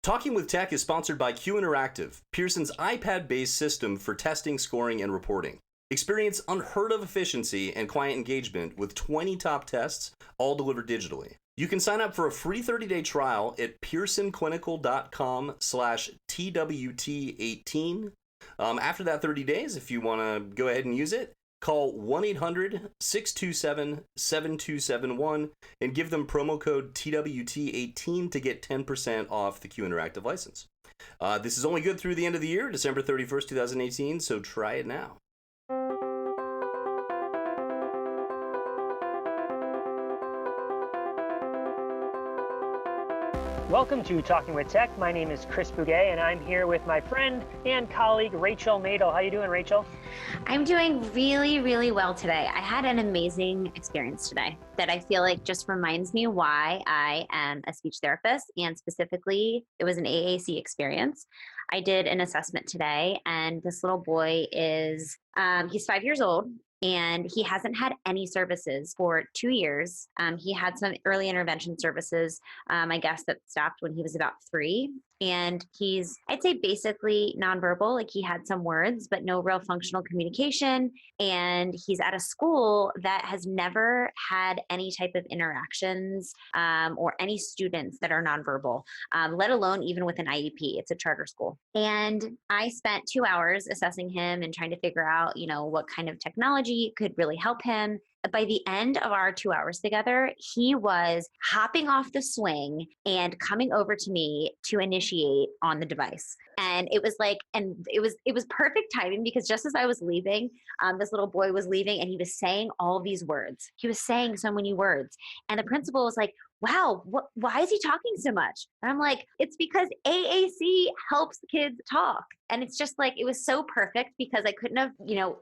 Talking with Tech is sponsored by Q Interactive, Pearson's iPad-based system for testing, scoring, and reporting. Experience unheard of efficiency and client engagement with 20 top tests, all delivered digitally. You can sign up for a free 30-day trial at pearsonclinical.com/TWT18. After that 30 days, if you want to go ahead and use it, call 1-800-627-7271 and give them promo code TWT18 to get 10% off the Q Interactive license. This is only good through the end of the year, December 31st, 2018, so try it now. Welcome to Talking with Tech. My name is Chris Bouguet, and I'm here with my friend and colleague, Rachel Madel. How you doing, Rachel? I'm doing really, really well today. I had an amazing experience today that I feel like just reminds me why I am a speech therapist, and specifically, it was an AAC experience. I did an assessment today, and this little boy is, he's 5 years old, and he hasn't had any services for 2 years. He had some early intervention services, I guess, that stopped when he was about 3. And he's, I'd say, basically nonverbal. Like, he had some words, but no real functional communication. And he's at a school that has never had any type of interactions or any students that are nonverbal, let alone even with an IEP. It's a charter school. And I spent 2 hours assessing him and trying to figure out, what kind of technology could really help him. By the end of our 2 hours together, he was hopping off the swing and coming over to me to initiate on the device. And it was like, it was perfect timing, because just as I was leaving, this little boy was leaving, and he was saying all these words. He was saying so many words. And the principal was like, wow, why is he talking so much? And I'm like, it's because AAC helps kids talk. And it's just like, it was so perfect, because I couldn't have,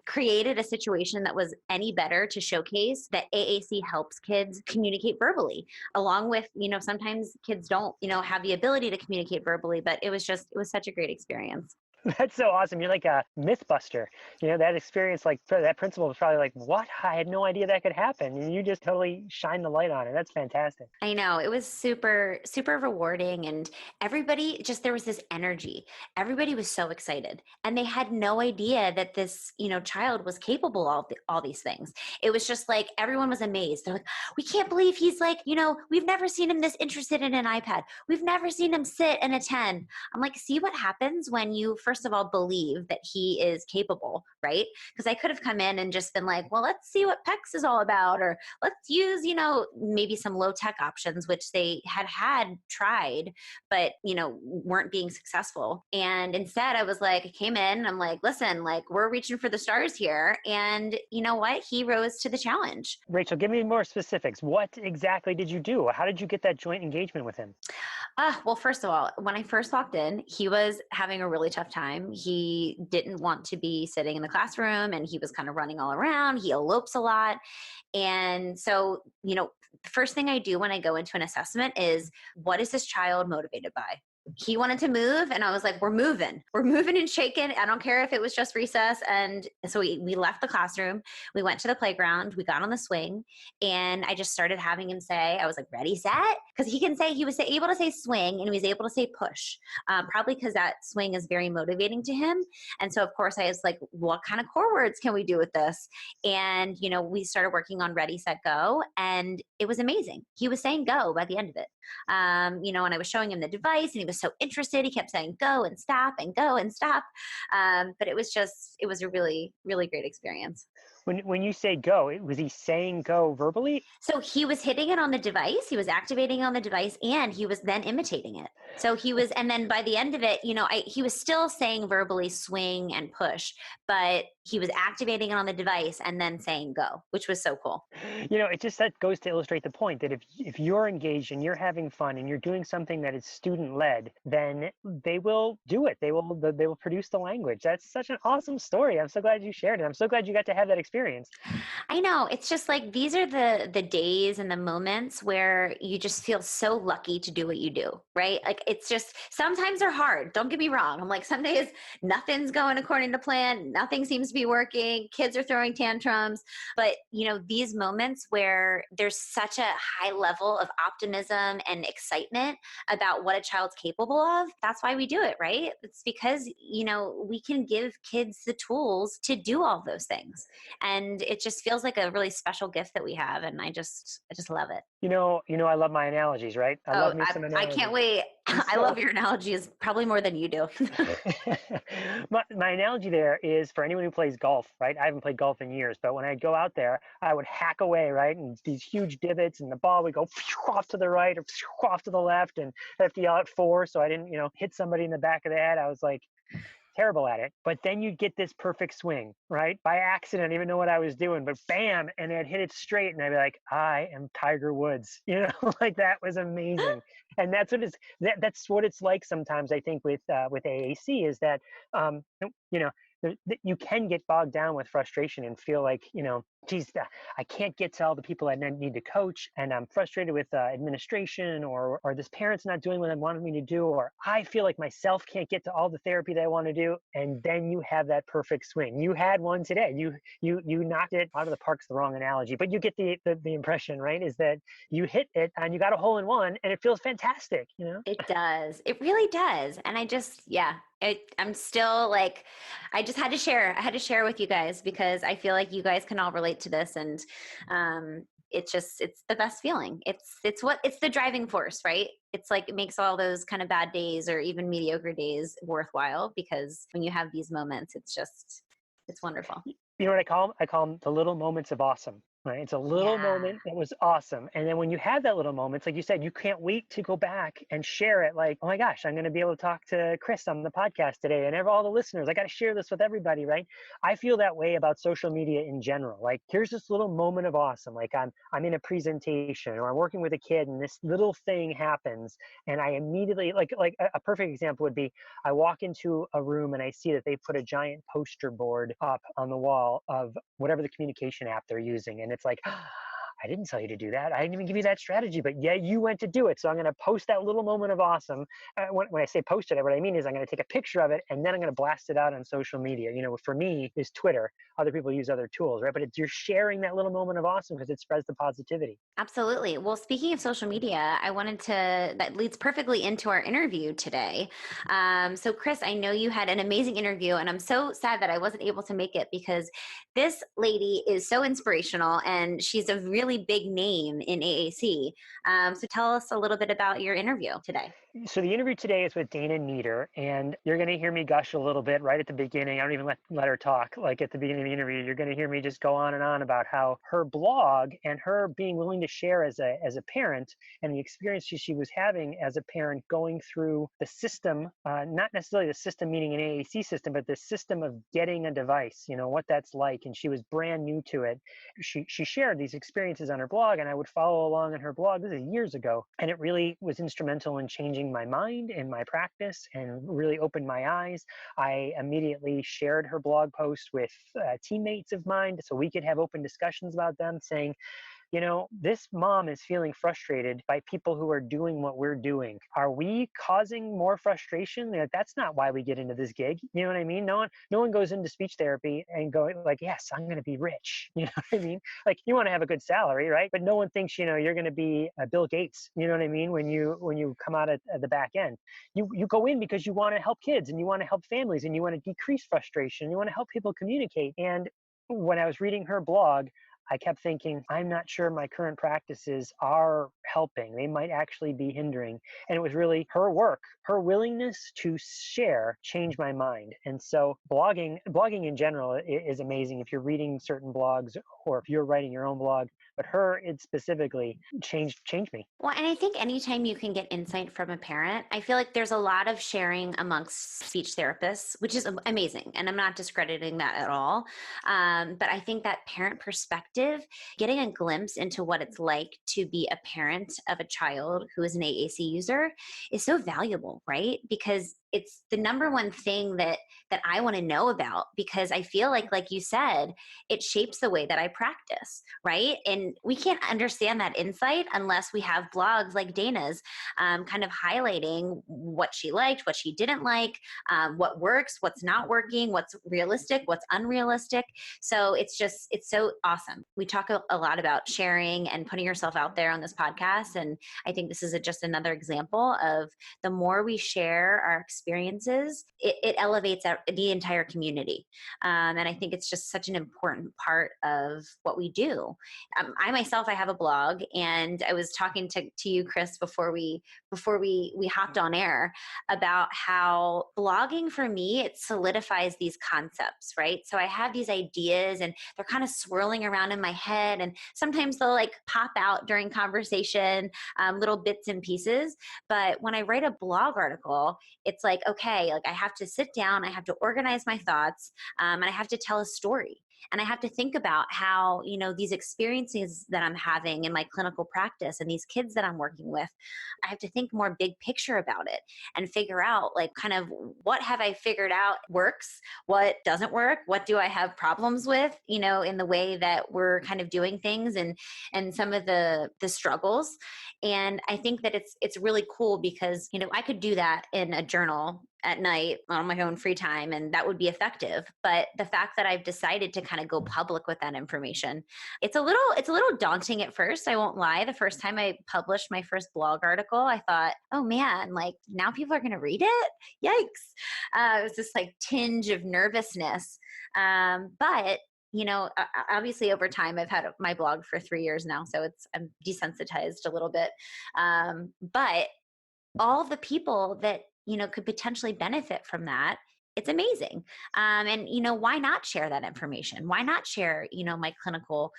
created a situation that was any better to showcase that AAC helps kids communicate verbally, along with, sometimes kids don't, have the ability to communicate verbally, but it was such a great experience. That's so awesome. You're like a myth buster. That experience, like that principal was probably like, what? I had no idea that could happen. And you just totally shine the light on it. That's fantastic. I know. It was super, super rewarding. And everybody there was this energy. Everybody was so excited. And they had no idea that this, child was capable of all these things. It was just like, everyone was amazed. They're like, we can't believe he's like, we've never seen him this interested in an iPad. We've never seen him sit and attend. I'm like, see what happens when you first of all believe that he is capable, right? Because I could have come in and just been like, well, let's see what PECS is all about, or let's use, maybe some low tech options, which they had tried, but, weren't being successful. And instead I was like, I came in, I'm like, listen, like, we're reaching for the stars here. And you know what? He rose to the challenge. Rachel, give me more specifics. What exactly did you do? How did you get that joint engagement with him? Well, first of all, when I first walked in, he was having a really tough time. He didn't want to be sitting in the classroom, and he was kind of running all around. He elopes a lot. And so, the first thing I do when I go into an assessment is, what is this child motivated by? He wanted to move, and I was like, we're moving and shaking. I don't care if it was just recess. And so we left the classroom, we went to the playground, we got on the swing, and I just started having him say, I was like, ready, set? Because he was able to say swing, and he was able to say push, probably because that swing is very motivating to him. And so of course I was like, what kind of core words can we do with this? And, we started working on ready, set, go. And it was amazing. He was saying go by the end of it. And I was showing him the device, and he was so interested. He kept saying go and stop and go and stop. But it was a really, really great experience. When you say go, was he saying go verbally? So he was hitting it on the device. He was activating on the device, and he was then imitating it. So and then by the end of it, he was still saying verbally swing and push, but he was activating it on the device and then saying go, which was so cool. That goes to illustrate the point that if you're engaged and you're having fun and you're doing something that is student led, then they will do it. They will produce the language. That's such an awesome story. I'm so glad you shared it. I'm so glad you got to have that experience experience. I know. It's just like these are the days and the moments where you just feel so lucky to do what you do, right? Like it's just sometimes they're hard. Don't get me wrong. I'm like some days nothing's going according to plan, nothing seems to be working, kids are throwing tantrums, but these moments where there's such a high level of optimism and excitement about what a child's capable of, that's why we do it, right? It's because we can give kids the tools to do all those things, and it just feels like a really special gift that we have, and I just love it. I love my analogies, right? I love me some I analogies. can't wait. I love your analogies probably more than you do. My analogy there is for anyone who plays golf, right? I haven't played golf in years, but when I go out there, I would hack away, right? And these huge divots, and the ball would go off to the right or off to the left, and I have to yell at 4 so I didn't, hit somebody in the back of the head. I was like terrible at it. But then you'd get this perfect swing, right? By accident, I didn't even know what I was doing, but bam, and I'd hit it straight, and I'd be like, I am Tiger Woods, like that was amazing. And that's what it's like sometimes. I think with AAC is that you know you can get bogged down with frustration and feel like geez, I can't get to all the people I need to coach, and I'm frustrated with administration, or this parent's not doing what they wanted me to do, or I feel like myself can't get to all the therapy that I want to do. And then you have that perfect swing. You had one today. You knocked it out of the park's the wrong analogy, but you get the impression, right? Is that you hit it and you got a hole in one, and it feels fantastic. It does. It really does. And I'm still like, I just had to share. I had to share with you guys because I feel like you guys can all relate to this, and it's the best feeling. It's the driving force, right? It's like it makes all those kind of bad days or even mediocre days worthwhile, because when you have these moments, it's wonderful. You know what I call them? I call them the little moments of awesome. Right? It's a little moment that was awesome. And then when you have that little moment, it's like you said, you can't wait to go back and share it. Like, oh my gosh, I'm going to be able to talk to Chris on the podcast today and all the listeners. I got to share this with everybody, right? I feel that way about social media in general. Like, here's this little moment of awesome. Like I'm in a presentation, or I'm working with a kid, and this little thing happens, and I immediately like a perfect example would be I walk into a room and I see that they put a giant poster board up on the wall of whatever the communication app they're using. And it's like, I didn't tell you to do that. I didn't even give you that strategy, but yeah, you went to do it. So I'm going to post that little moment of awesome. When I say post it, what I mean is I'm going to take a picture of it, and then I'm going to blast it out on social media. For me is Twitter. Other people use other tools, right? But you're sharing that little moment of awesome because it spreads the positivity. Absolutely. Well, speaking of social media, that leads perfectly into our interview today. So Chris, I know you had an amazing interview, and I'm so sad that I wasn't able to make it because this lady is so inspirational, and she's a really big name in AAC. So tell us a little bit about your interview today. So the interview today is with Dana Nieder, and you're going to hear me gush a little bit right at the beginning. I don't even let her talk. Like at the beginning of the interview, you're going to hear me just go on and on about how her blog and her being willing to share as a parent, and the experiences she was having as a parent going through the system, not necessarily the system meaning an AAC system, but the system of getting a device, what that's like. And she was brand new to it. She shared these experiences on her blog, and I would follow along on her blog. This is years ago, and it really was instrumental in changing my mind and my practice, and really opened my eyes. I immediately shared her blog post with teammates of mine so we could have open discussions about them, saying, this mom is feeling frustrated by people who are doing what we're doing. Are we causing more frustration? That's not why we get into this gig. You know what I mean? No one goes into speech therapy and going like, yes, I'm going to be rich. You know what I mean? Like, you want to have a good salary, right? But no one thinks, you're going to be Bill Gates. You know what I mean? When you come out at the back end, you go in because you want to help kids, and you want to help families, and you want to decrease frustration. You want to help people communicate. And when I was reading her blog, I kept thinking, I'm not sure my current practices are helping. They might actually be hindering. And it was really her work, her willingness to share changed my mind. And so blogging in general is amazing if you're reading certain blogs or if you're writing your own blog. But it specifically changed me. Well, and I think anytime you can get insight from a parent, I feel like there's a lot of sharing amongst speech therapists, which is amazing. And I'm not discrediting that at all. But I think that parent perspective, getting a glimpse into what it's like to be a parent of a child who is an AAC user is so valuable, right? Because it's the number one thing that I want to know about, because I feel like you said, it shapes the way that I practice, right? And we can't understand that insight unless we have blogs like Dana's, kind of highlighting what she liked, what she didn't like, what works, what's not working, what's realistic, what's unrealistic. So it's so awesome. We talk a lot about sharing and putting yourself out there on this podcast. And I think this is just another example of the more we share our experiences, it elevates the entire community. And I think it's just such an important part of what we do. I myself, I have a blog, and I was talking to you, Chris, before we hopped on air, about how blogging for me, it solidifies these concepts, right? So I have these ideas and they're kind of swirling around in my head, and sometimes they'll like pop out during conversation, little bits and pieces. But when I write a blog article, it's like, okay, like I have to sit down, I have to organize my thoughts, and I have to tell a story. And I have to think about how, these experiences that I'm having in my clinical practice and these kids that I'm working with, I have to think more big picture about it and figure out like kind of what have I figured out works, what doesn't work, what do I have problems with, in the way that we're kind of doing things, and some of the struggles. And I think that it's really cool because, I could do that in a journal at night on my own free time, and that would be effective. But the fact that I've decided to kind of go public with that information, it's a little daunting at first. I won't lie. The first time I published my first blog article, I thought, oh man, like now people are going to read it. Yikes. It was this like tinge of nervousness. But obviously over time, I've had my blog for 3 years now, so I'm desensitized a little bit. But all the people that could potentially benefit from that, it's amazing. And why not share that information? Why not share my clinical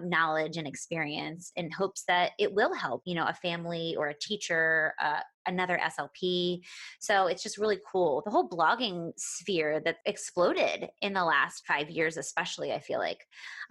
knowledge and experience in hopes that it will help a family or a teacher, another SLP. So it's just really cool. The whole blogging sphere that exploded in the last 5 years, especially, I feel like.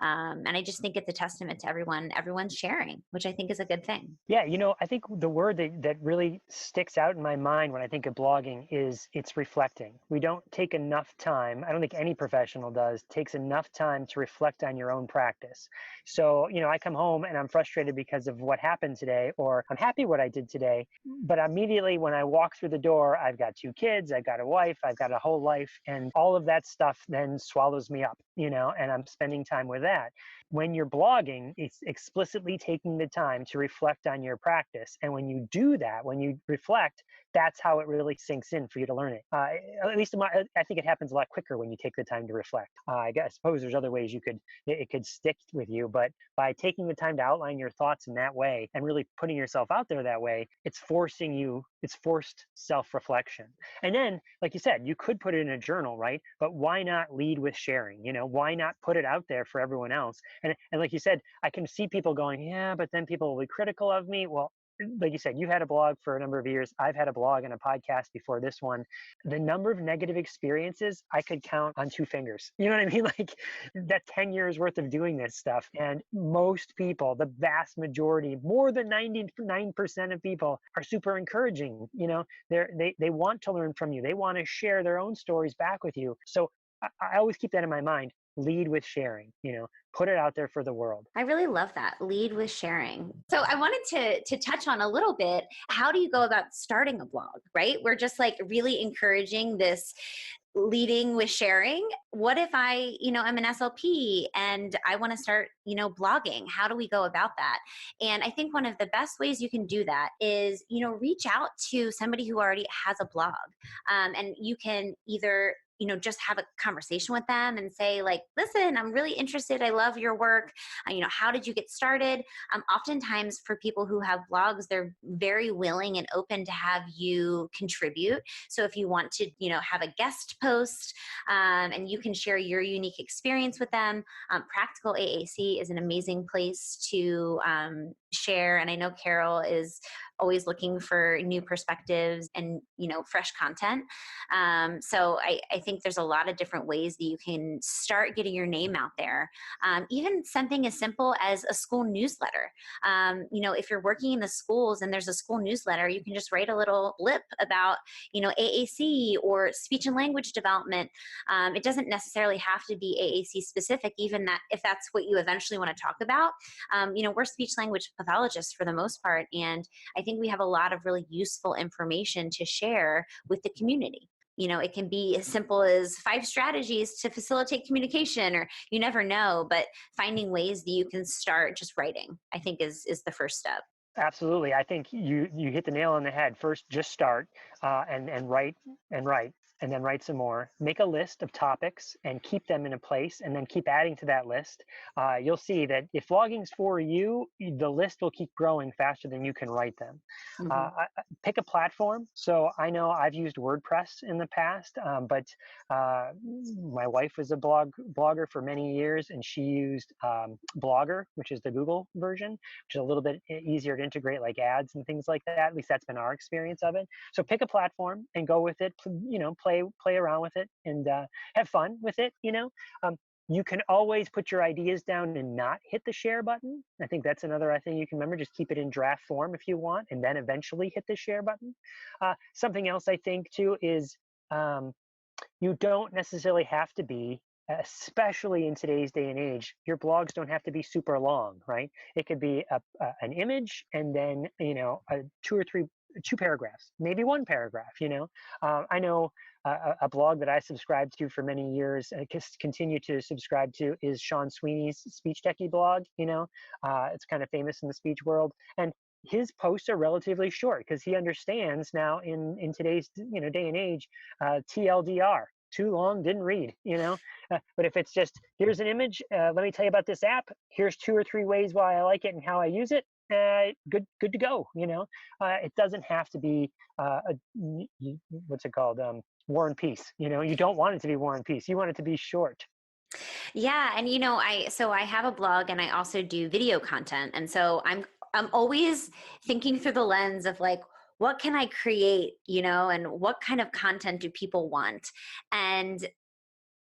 And I just think it's a testament to everyone's sharing, which I think is a good thing. Yeah, I think the word that really sticks out in my mind when I think of blogging is it's reflecting. We don't take enough time. I don't think any professional takes enough time to reflect on your own practice. So, I come home and I'm frustrated because of what happened today, or I'm happy what I did today, but immediately when I walk through the door, I've got 2 kids, I've got a wife, I've got a whole life, and all of that stuff then swallows me up, and I'm spending time with that. When you're blogging, it's explicitly taking the time to reflect on your practice. And when you do that, when you reflect, that's how it really sinks in for you to learn it. At least I think it happens a lot quicker when you take the time to reflect. I suppose there's other ways it could stick with you, but by taking the time to outline your thoughts in that way and really putting yourself out there that way, it's forced self-reflection. And then, like you said, you could put it in a journal, right? But why not lead with sharing? Why not put it out there for everyone else? And like you said, I can see people going, yeah, but then people will be critical of me. Well, like you said, you had a blog for a number of years. I've had a blog and a podcast before this one. The number of negative experiences I could count on 2 fingers. You know what I mean? Like that 10 years worth of doing this stuff. And most people, the vast majority, more than 99% of people are super encouraging. They want to learn from you. They want to share their own stories back with you. So I always keep that in my mind. Lead with sharing, put it out there for the world. I really love that. Lead with sharing. So I wanted to touch on a little bit, how do you go about starting a blog, right? We're just like really encouraging this leading with sharing. What if I, I'm an SLP and I want to start, blogging? How do we go about that? And I think one of the best ways you can do that is, reach out to somebody who already has a blog. And you can either just have a conversation with them and say like, listen, I'm really interested. I love your work. How did you get started? Oftentimes for people who have blogs, they're very willing and open to have you contribute. So if you want to, have a guest post, and you can share your unique experience with them, Practical AAC is an amazing place to share. And I know Carol is always looking for new perspectives and, fresh content. So I think there's a lot of different ways that you can start getting your name out there. Even something as simple as a school newsletter. If you're working in the schools and there's a school newsletter, you can just write a little blip about, AAC or speech and language development. It doesn't necessarily have to be AAC specific, even that if that's what you eventually want to talk about. We're speech language pathologists for the most part, and I think we have a lot of really useful information to share with the community. It can be as simple as 5 strategies to facilitate communication, or you never know, but finding ways that you can start just writing, I think is the first step. Absolutely. I think you hit the nail on the head. First, just start and write and write and then write some more. Make a list of topics and keep them in a place, and then keep adding to that list. You'll see that if vlogging's for you, the list will keep growing faster than you can write them. Hmm. Pick a platform. So I know I've used WordPress in the past, but my wife was a blogger for many years, and she used Blogger, which is the Google version, which is a little bit easier to integrate, like ads and things like that. At least that's been our experience of it. So pick a platform and go with it. Play around with it and have fun with it. You can always put your ideas down and not hit the share button. I think that's another thing you can remember. Just keep it in draft form if you want, and then eventually hit the share button. Something else I think too is you don't necessarily have to be, especially in today's day and age, your blogs don't have to be super long, right? It could be an image and then, 2 paragraphs, maybe 1 paragraph. I know a blog that I subscribed to for many years and continue to subscribe to is Sean Sweeney's Speech Techie blog. It's kind of famous in the speech world. And his posts are relatively short because he understands now in today's day and age, TLDR, too long, didn't read. But if it's just, here's an image, let me tell you about this app, here's 2 or 3 ways why I like it and how I use it, good to go. It doesn't have to be what's it called, War and Peace. You don't want it to be War and Peace. You want it to be short. Yeah, and I have a blog and I also do video content, and so I'm always thinking through the lens of like, what can I create, and what kind of content do people want? And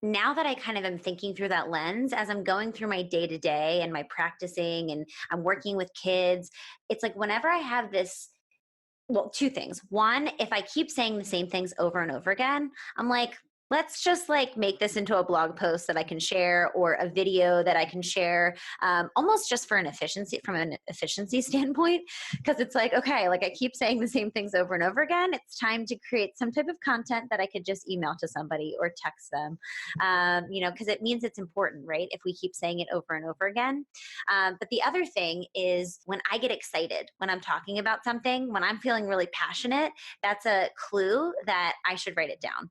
now that I kind of am thinking through that lens as I'm going through my day to day and my practicing and I'm working with kids, it's like whenever I have this, well, 2 things. One, if I keep saying the same things over and over again, I'm like, let's just like make this into a blog post that I can share, or a video that I can share, almost just from an efficiency standpoint. Because it's like, okay, like I keep saying the same things over and over again. It's time to create some type of content that I could just email to somebody or text them, because it means it's important, right? If we keep saying it over and over again. But the other thing is when I get excited, when I'm talking about something, when I'm feeling really passionate, that's a clue that I should write it down,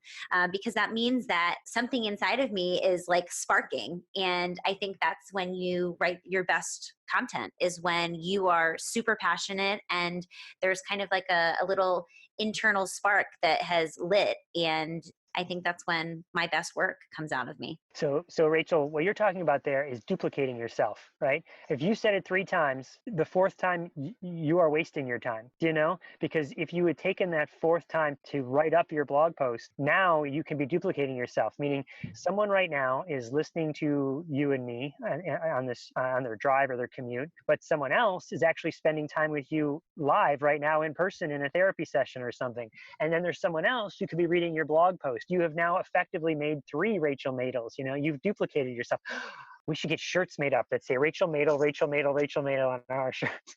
because that means that something inside of me is like sparking. And I think that's when you write your best content, is when you are super passionate and there's kind of like a little internal spark that has lit. And I think that's when my best work comes out of me. So Rachel, what you're talking about there is duplicating yourself, right? If you said it 3 times, the 4th time you are wasting your time, because if you had taken that 4th time to write up your blog post, now you can be duplicating yourself, meaning someone right now is listening to you and me on their drive or their commute, but someone else is actually spending time with you live right now in person in a therapy session or something. And then there's someone else who could be reading your blog post. You have now effectively made 3 Rachel Madels. You've duplicated yourself. We should get shirts made up that say Rachel Madel, Rachel Madel, Rachel Madel on our shirts.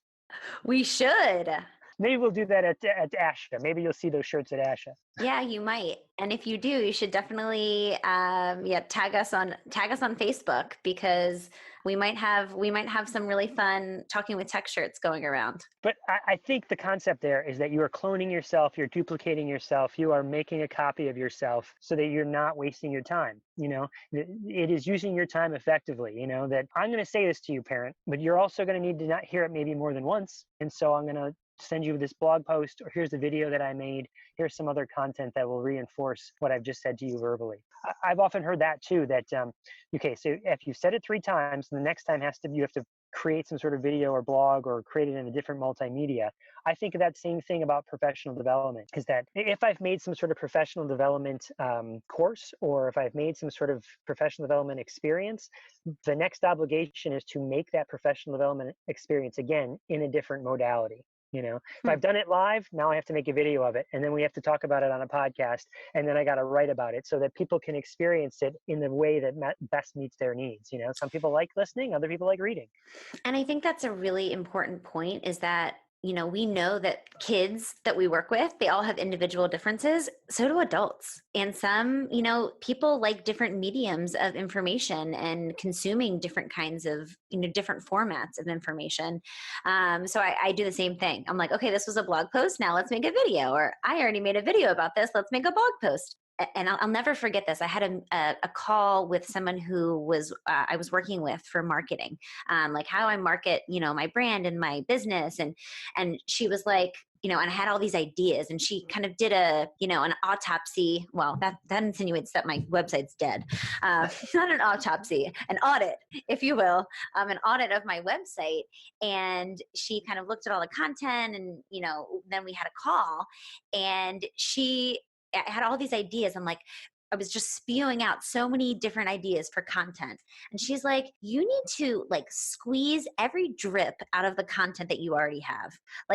We should. Maybe we'll do that at ASHA. Maybe you'll see those shirts at ASHA. Yeah, you might. And if you do, you should definitely tag us on Facebook, because we might have some really fun Talking with Tech shirts going around. But I think the concept there is that you are cloning yourself, you're duplicating yourself, you are making a copy of yourself so that you're not wasting your time. It is using your time effectively. That I'm going to say this to you, parent, but you're also going to need to not hear it maybe more than once. And so I'm going to send you this blog post, or here's the video that I made, here's some other content that will reinforce what I've just said to you verbally. I've often heard that too, that, okay, so if you said it 3 times, the next time you have to create some sort of video or blog or create it in a different multimedia. I think of that same thing about professional development, is that if I've made some sort of professional development course, or if I've made some sort of professional development experience, the next obligation is to make that professional development experience again in a different modality. If I've done it live, now I have to make a video of it, and then we have to talk about it on a podcast, and then I got to write about it so that people can experience it in the way that best meets their needs. Some people like listening, other people like reading. And I think that's a really important point, is that we know that kids that we work with, they all have individual differences. So do adults. And some, people like different mediums of information and consuming different kinds of, different formats of information. So I do the same thing. I'm like, okay, this was a blog post. Now let's make a video. Or I already made a video about this. Let's make a blog post. And I'll never forget this. I had a call with someone who was I was working with for marketing, like how I market, my brand and my business. And she was like, and I had all these ideas, and she kind of did an autopsy. Well, that insinuates that my website's dead. Not an autopsy, an audit, if you will, an audit of my website. And she kind of looked at all the content, and, then we had a call, and I had all these ideas. I'm like, I was just spewing out so many different ideas for content. And she's like, you need to squeeze every drip out of the content that you already have.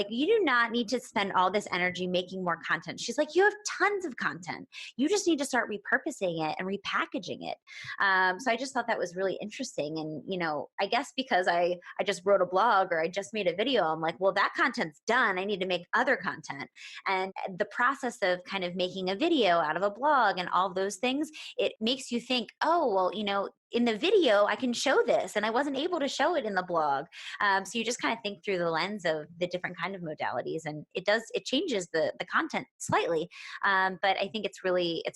You do not need to spend all this energy making more content. She's like, you have tons of content. You just need to start repurposing it and repackaging it. So I just thought that was really interesting. And, I guess because I just wrote a blog or I just made a video, I'm like, well, that content's done. I need to make other content. And the process of kind of making a video out of a blog and all those things, it makes you think, oh, well, in the video, I can show this, and I wasn't able to show it in the blog. So you just kind of think through the lens of the different kind of modalities, and it changes the content slightly. But I think it's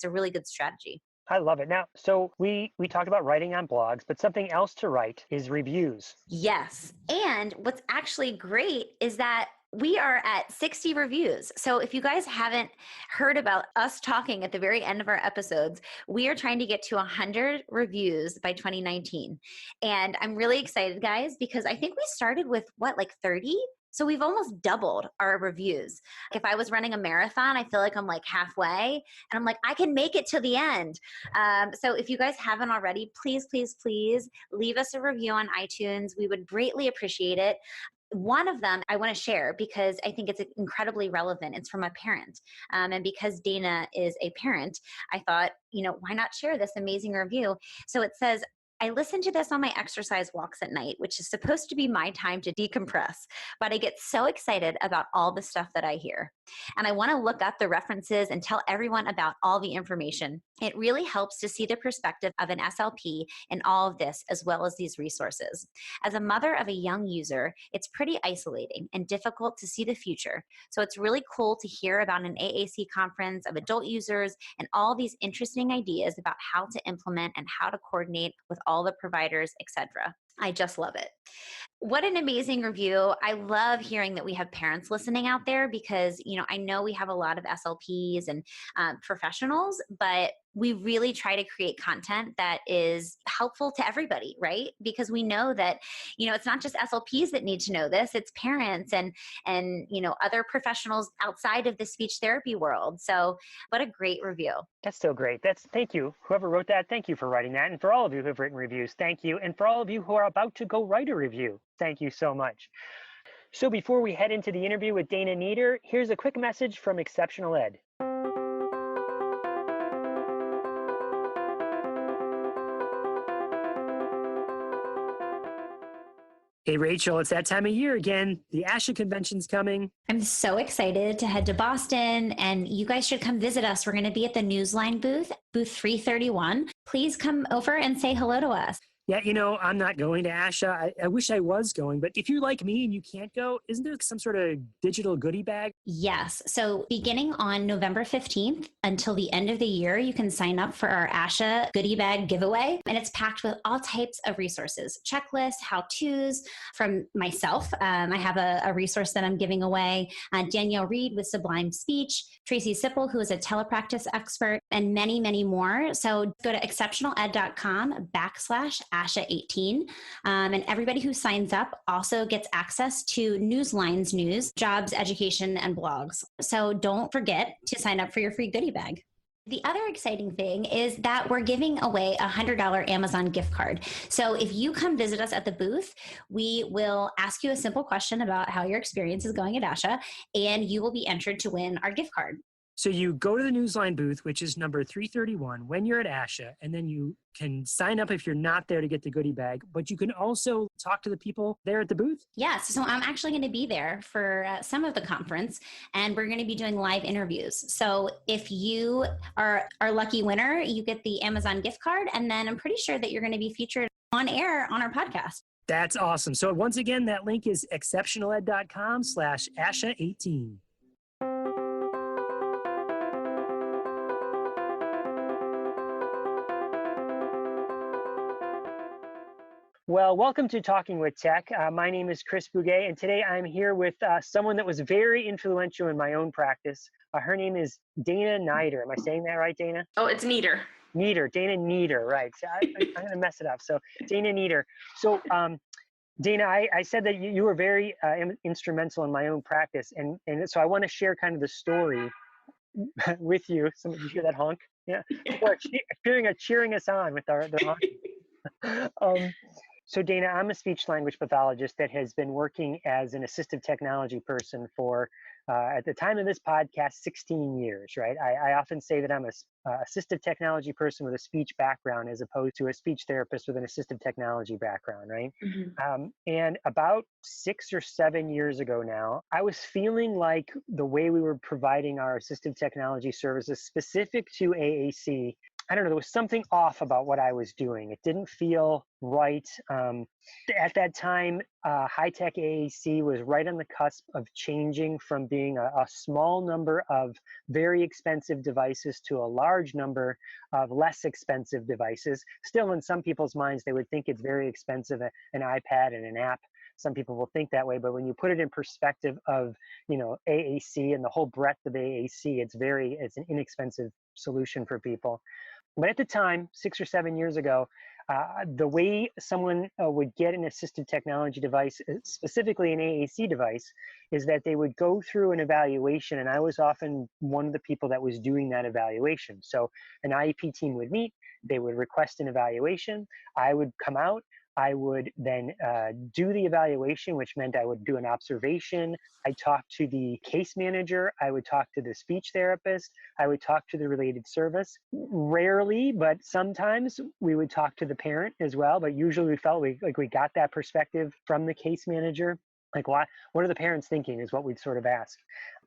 a really good strategy. I love it. Now, so we talked about writing on blogs, but something else to write is reviews. Yes. And what's actually great is that we are at 60 reviews. So if you guys haven't heard about us talking at the very end of our episodes, we are trying to get to 100 reviews by 2019. And I'm really excited, guys, because I think we started with 30? So we've almost doubled our reviews. If I was running a marathon, I feel like I'm halfway, and I'm like, I can make it to the end. So if you guys haven't already, please, please, please leave us a review on iTunes. We would greatly appreciate it. One of them I want to share because I think it's incredibly relevant. It's from a parent. And because Dana is a parent, I thought, why not share this amazing review? So it says, I listen to this on my exercise walks at night, which is supposed to be my time to decompress, but I get so excited about all the stuff that I hear. And I want to look up the references and tell everyone about all the information. It really helps to see the perspective of an SLP in all of this, as well as these resources. As a mother of a young user, it's pretty isolating and difficult to see the future. So it's really cool to hear about an AAC conference of adult users and all these interesting ideas about how to implement and how to coordinate with all the providers, etc. I just love it. What an amazing review. I love hearing that we have parents listening out there because, I know we have a lot of SLPs and professionals, but we really try to create content that is helpful to everybody, right? Because we know that, it's not just SLPs that need to know this, it's parents and other professionals outside of the speech therapy world. So what a great review. That's so great. Thank you. Whoever wrote that, thank you for writing that. And for all of you who have written reviews, thank you. And for all of you who are about to go write a review, thank you so much. So before we head into the interview with Dana Nieder, here's a quick message from Exceptional Ed. Hey, Rachel, it's that time of year again. The ASHA convention's coming. I'm so excited to head to Boston, and you guys should come visit us. We're going to be at the Newsline booth 331. Please come over and say hello to us. Yeah, I'm not going to ASHA. I wish I was going, but if you're like me and you can't go, isn't there some sort of digital goodie bag? Yes. So beginning on November 15th until the end of the year, you can sign up for our ASHA goodie bag giveaway. And it's packed with all types of resources, checklists, how-tos from myself. I have a resource that I'm giving away. Danielle Reed with Sublime Speech, Tracy Sipple, who is a telepractice expert, and many, many more. So go to exceptionaled.com/ ASHA18. And everybody who signs up also gets access to Newsline's news, jobs, education, and blogs. So don't forget to sign up for your free goodie bag. The other exciting thing is that we're giving away a $100 Amazon gift card. So if you come visit us at the booth, we will ask you a simple question about how your experience is going at ASHA, and you will be entered to win our gift card. So you go to the Newsline booth, which is number 331, when you're at ASHA, and then you can sign up if you're not there to get the goodie bag, but you can also talk to the people there at the booth? Yes. So I'm actually going to be there for some of the conference, and we're going to be doing live interviews. So if you are our lucky winner, you get the Amazon gift card, and then I'm pretty sure that you're going to be featured on air on our podcast. That's awesome. So once again, that link is exceptionaled.com/ASHA18. Well, welcome to Talking with Tech. My name is Chris Bouguet, and today I'm here with someone that was very influential in my own practice. Her name is Dana Nieder. Am I saying that right, Dana? Oh, it's Nieder. Nieder, Dana Nieder, right. I'm going to mess it up. So Dana Nieder. So Dana, I said that you were very instrumental in my own practice, and so I want to share kind of the story with you. Did you hear that honk? Yeah. Cheering us on with the honk. So Dana, I'm a speech language pathologist that has been working as an assistive technology person for, at the time of this podcast, 16 years, right? I often say that I'm a assistive technology person with a speech background as opposed to a speech therapist with an assistive technology background, right? Mm-hmm. And about 6 or 7 years ago now, I was feeling like the way we were providing our assistive technology services specific to AAC, I don't know, there was something off about what I was doing. It didn't feel right. At that time, high-tech AAC was right on the cusp of changing from being a small number of very expensive devices to a large number of less expensive devices. Still, in some people's minds, they would think it's very expensive, an iPad and an app. Some people will think that way, but when you put it in perspective of, AAC and the whole breadth of AAC, it's an inexpensive solution for people. But at the time, 6 or 7 years ago, the way someone would get an assistive technology device, specifically an AAC device, is that they would go through an evaluation, and I was often one of the people that was doing that evaluation. So an IEP team would meet, they would request an evaluation, I would come out, I would then do the evaluation, which meant I would do an observation. I'd talk to the case manager. I would talk to the speech therapist. I would talk to the related service. Rarely, but sometimes we would talk to the parent as well. But usually we felt like we got that perspective from the case manager. Like, what are the parents thinking is what we'd sort of ask.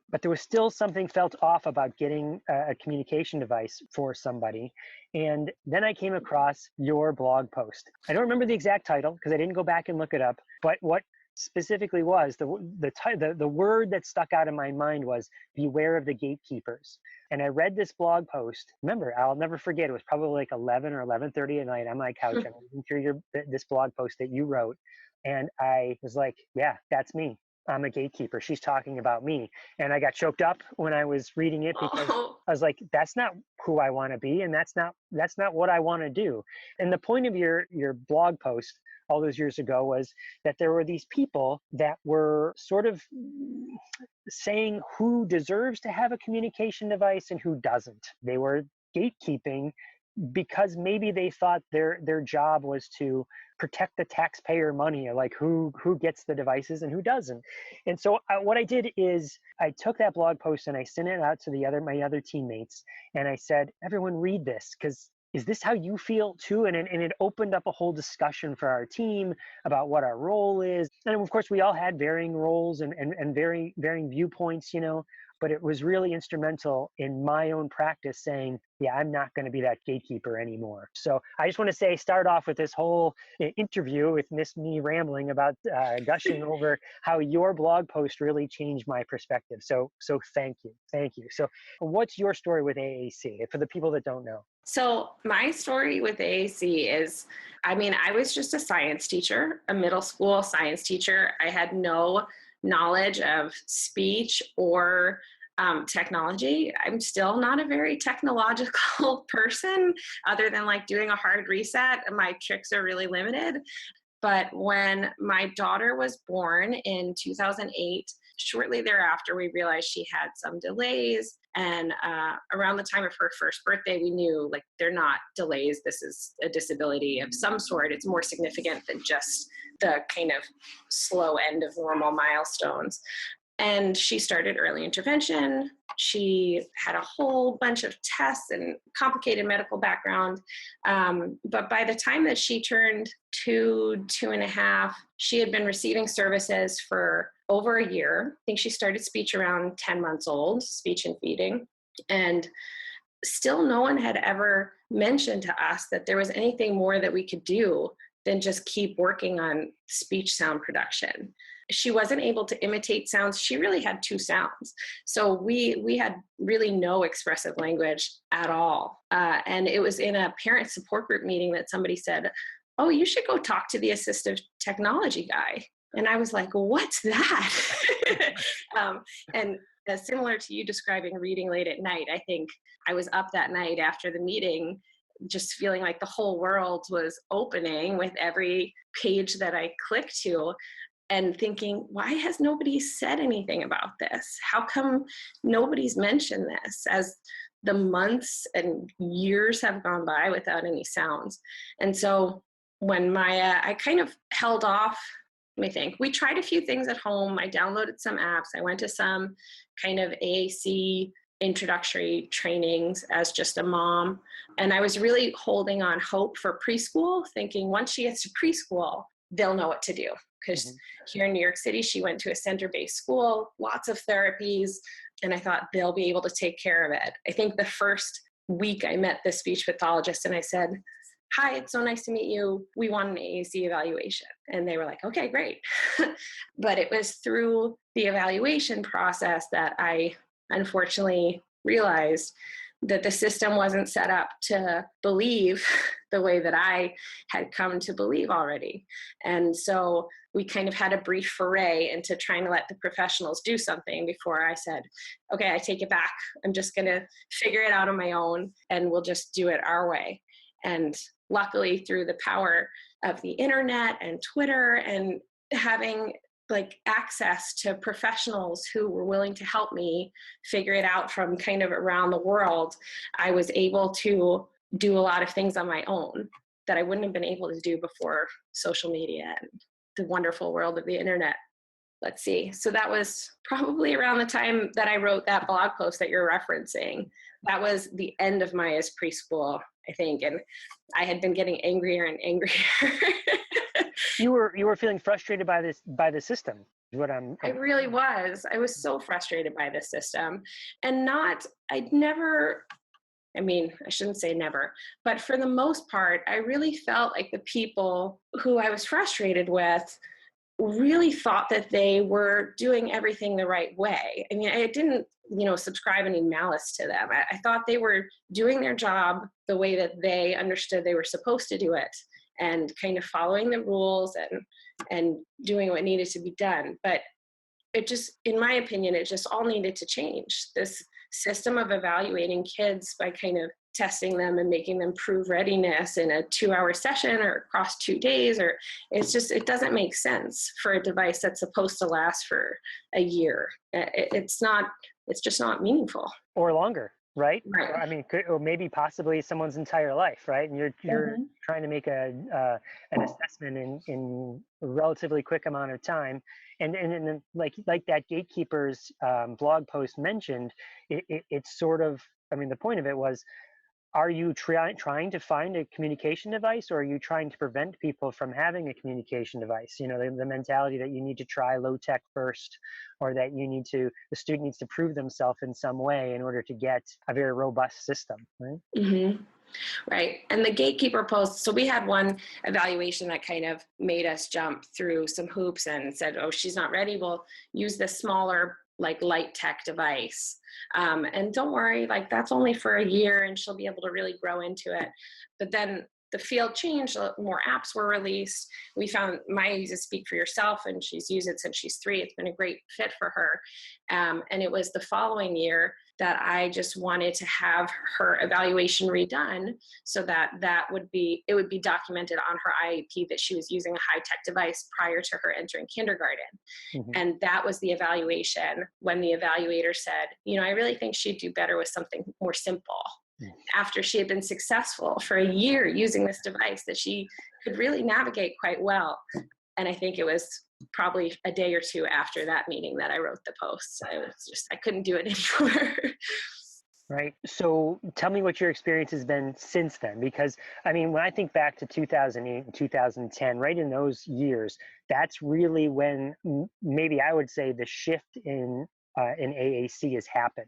But there was still something felt off about getting a communication device for somebody. And then I came across your blog post. I don't remember the exact title because I didn't go back and look it up. But what specifically was the word that stuck out in my mind was beware of the gatekeepers. And I read this blog post. Remember, I'll never forget. It was probably like 11 or 11:30 at night on my couch. I'm reading through this blog post that you wrote. And I was like, yeah, that's me. I'm a gatekeeper. She's talking about me. And I got choked up when I was reading it because I was like, that's not who I want to be. And that's not what I want to do. And the point of your blog post all those years ago was that there were these people that were sort of saying who deserves to have a communication device and who doesn't. They were gatekeeping because maybe they thought their job was to protect the taxpayer money, like who gets the devices and who doesn't. And so what I did is I took that blog post and I sent it out to my other teammates, and I said, everyone read this, because is this how you feel too? And it opened up a whole discussion for our team about what our role is. And of course, we all had varying roles and varying viewpoints, but it was really instrumental in my own practice saying, yeah, I'm not going to be that gatekeeper anymore. So I just want to start off with this whole interview with me rambling about gushing over how your blog post really changed my perspective. So thank you. So what's your story with AAC for the people that don't know? So my story with AAC is, I was just a science teacher, a middle school science teacher. I had no knowledge of speech or Technology. I'm still not a very technological person, other than like doing a hard reset. My tricks are really limited. But when my daughter was born in 2008, shortly thereafter, we realized she had some delays. And around the time of her first birthday, we knew like they're not delays. This is a disability of some sort. It's more significant than just the kind of slow end of normal milestones. And she started early intervention. She had a whole bunch of tests and complicated medical background. But by the time that she turned 2.5, she had been receiving services for over a year. I think she started speech around 10 months old, speech and feeding. And still no one had ever mentioned to us that there was anything more that we could do than just keep working on speech sound production. She wasn't able to imitate sounds. She really had 2 sounds. So we had really no expressive language at all. And it was in a parent support group meeting that somebody said, oh, you should go talk to the assistive technology guy. And I was like, what's that? And similar to you describing reading late at night, I think I was up that night after the meeting just feeling like the whole world was opening with every page that I clicked to, and thinking, why has nobody said anything about this? How come nobody's mentioned this as the months and years have gone by without any sounds? And so when I kind of held off, let me think. We tried a few things at home. I downloaded some apps. I went to some kind of AAC introductory trainings as just a mom. And I was really holding on hope for preschool, thinking once she gets to preschool, they'll know what to do. Because here in New York City, she went to a center-based school, lots of therapies, and I thought they'll be able to take care of it. I think the first week I met the speech pathologist and I said, hi, it's so nice to meet you. We want an AAC evaluation. And they were like, okay, great. But it was through the evaluation process that I unfortunately realized that the system wasn't set up to believe the way that I had come to believe already. And so we kind of had a brief foray into trying to let the professionals do something before I said, okay, I take it back. I'm just going to figure it out on my own and we'll just do it our way. And luckily, through the power of the internet and Twitter and having like access to professionals who were willing to help me figure it out from kind of around the world, I was able to do a lot of things on my own that I wouldn't have been able to do before social media and the wonderful world of the internet. Let's see. So that was probably around the time that I wrote that blog post that you're referencing. That was the end of Maya's preschool, I think. And I had been getting angrier and angrier. You were feeling frustrated by the system. Is what I really was. I was so frustrated by the system, and I shouldn't say never, but for the most part, I really felt like the people who I was frustrated with really thought that they were doing everything the right way. I mean, I didn't, subscribe any malice to them. I thought they were doing their job the way that they understood they were supposed to do it, and kind of following the rules and doing what needed to be done. But it just, in my opinion, it just all needed to change. This system of evaluating kids by kind of testing them and making them prove readiness in a 2-hour session or across 2 days, or it doesn't make sense for a device that's supposed to last for a year. It's just not meaningful. Or longer. Right? Right. I mean, or maybe possibly someone's entire life, right? And you're trying to make an assessment in a relatively quick amount of time, and then like that gatekeeper's blog post mentioned, it's sort of, I mean, the point of it was, are you trying to find a communication device, or are you trying to prevent people from having a communication device? The mentality that you need to try low tech first, or that the student needs to prove themselves in some way in order to get a very robust system, right? Mm-hmm. Right. And the gatekeeper post, so we had one evaluation that kind of made us jump through some hoops and said, oh, she's not ready. We'll use this smaller, like light tech device. And don't worry, like that's only for a year and she'll be able to really grow into it. But then the field changed, more apps were released. We found Maya uses Speak for Yourself, and she's used it since she's 3. It's been a great fit for her. And it was the following year that I just wanted to have her evaluation redone so that it would be documented on her IEP that she was using a high-tech device prior to her entering kindergarten. Mm-hmm. And that was the evaluation when the evaluator said, I really think she'd do better with something more simple. After she had been successful for a year using this device that she could really navigate quite well. And I think it was probably a day or 2 after that meeting that I wrote the post. I couldn't do it anymore. Right. So tell me what your experience has been since then, because when I think back to 2008 and 2010, right in those years, that's really when maybe I would say the shift in AAC has happened.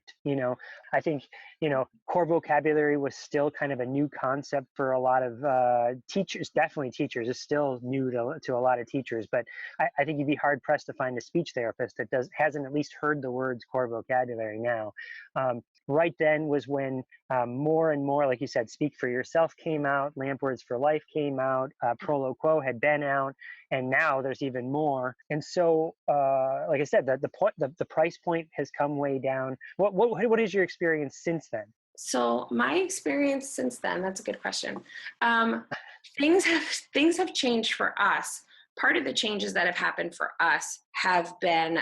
I think, core vocabulary was still kind of a new concept for a lot of teachers, definitely teachers. It's still new to a lot of teachers, but I think you'd be hard pressed to find a speech therapist that hasn't at least heard the words core vocabulary now. Right then was when more and more, like you said, Speak for Yourself came out, Lamp Words for Life came out, Prolo Quo had been out, and now there's even more. And so, like I said, the price point has come way down. What is your experience since then? So my experience since then, that's a good question. Things have changed for us. Part of the changes that have happened for us have been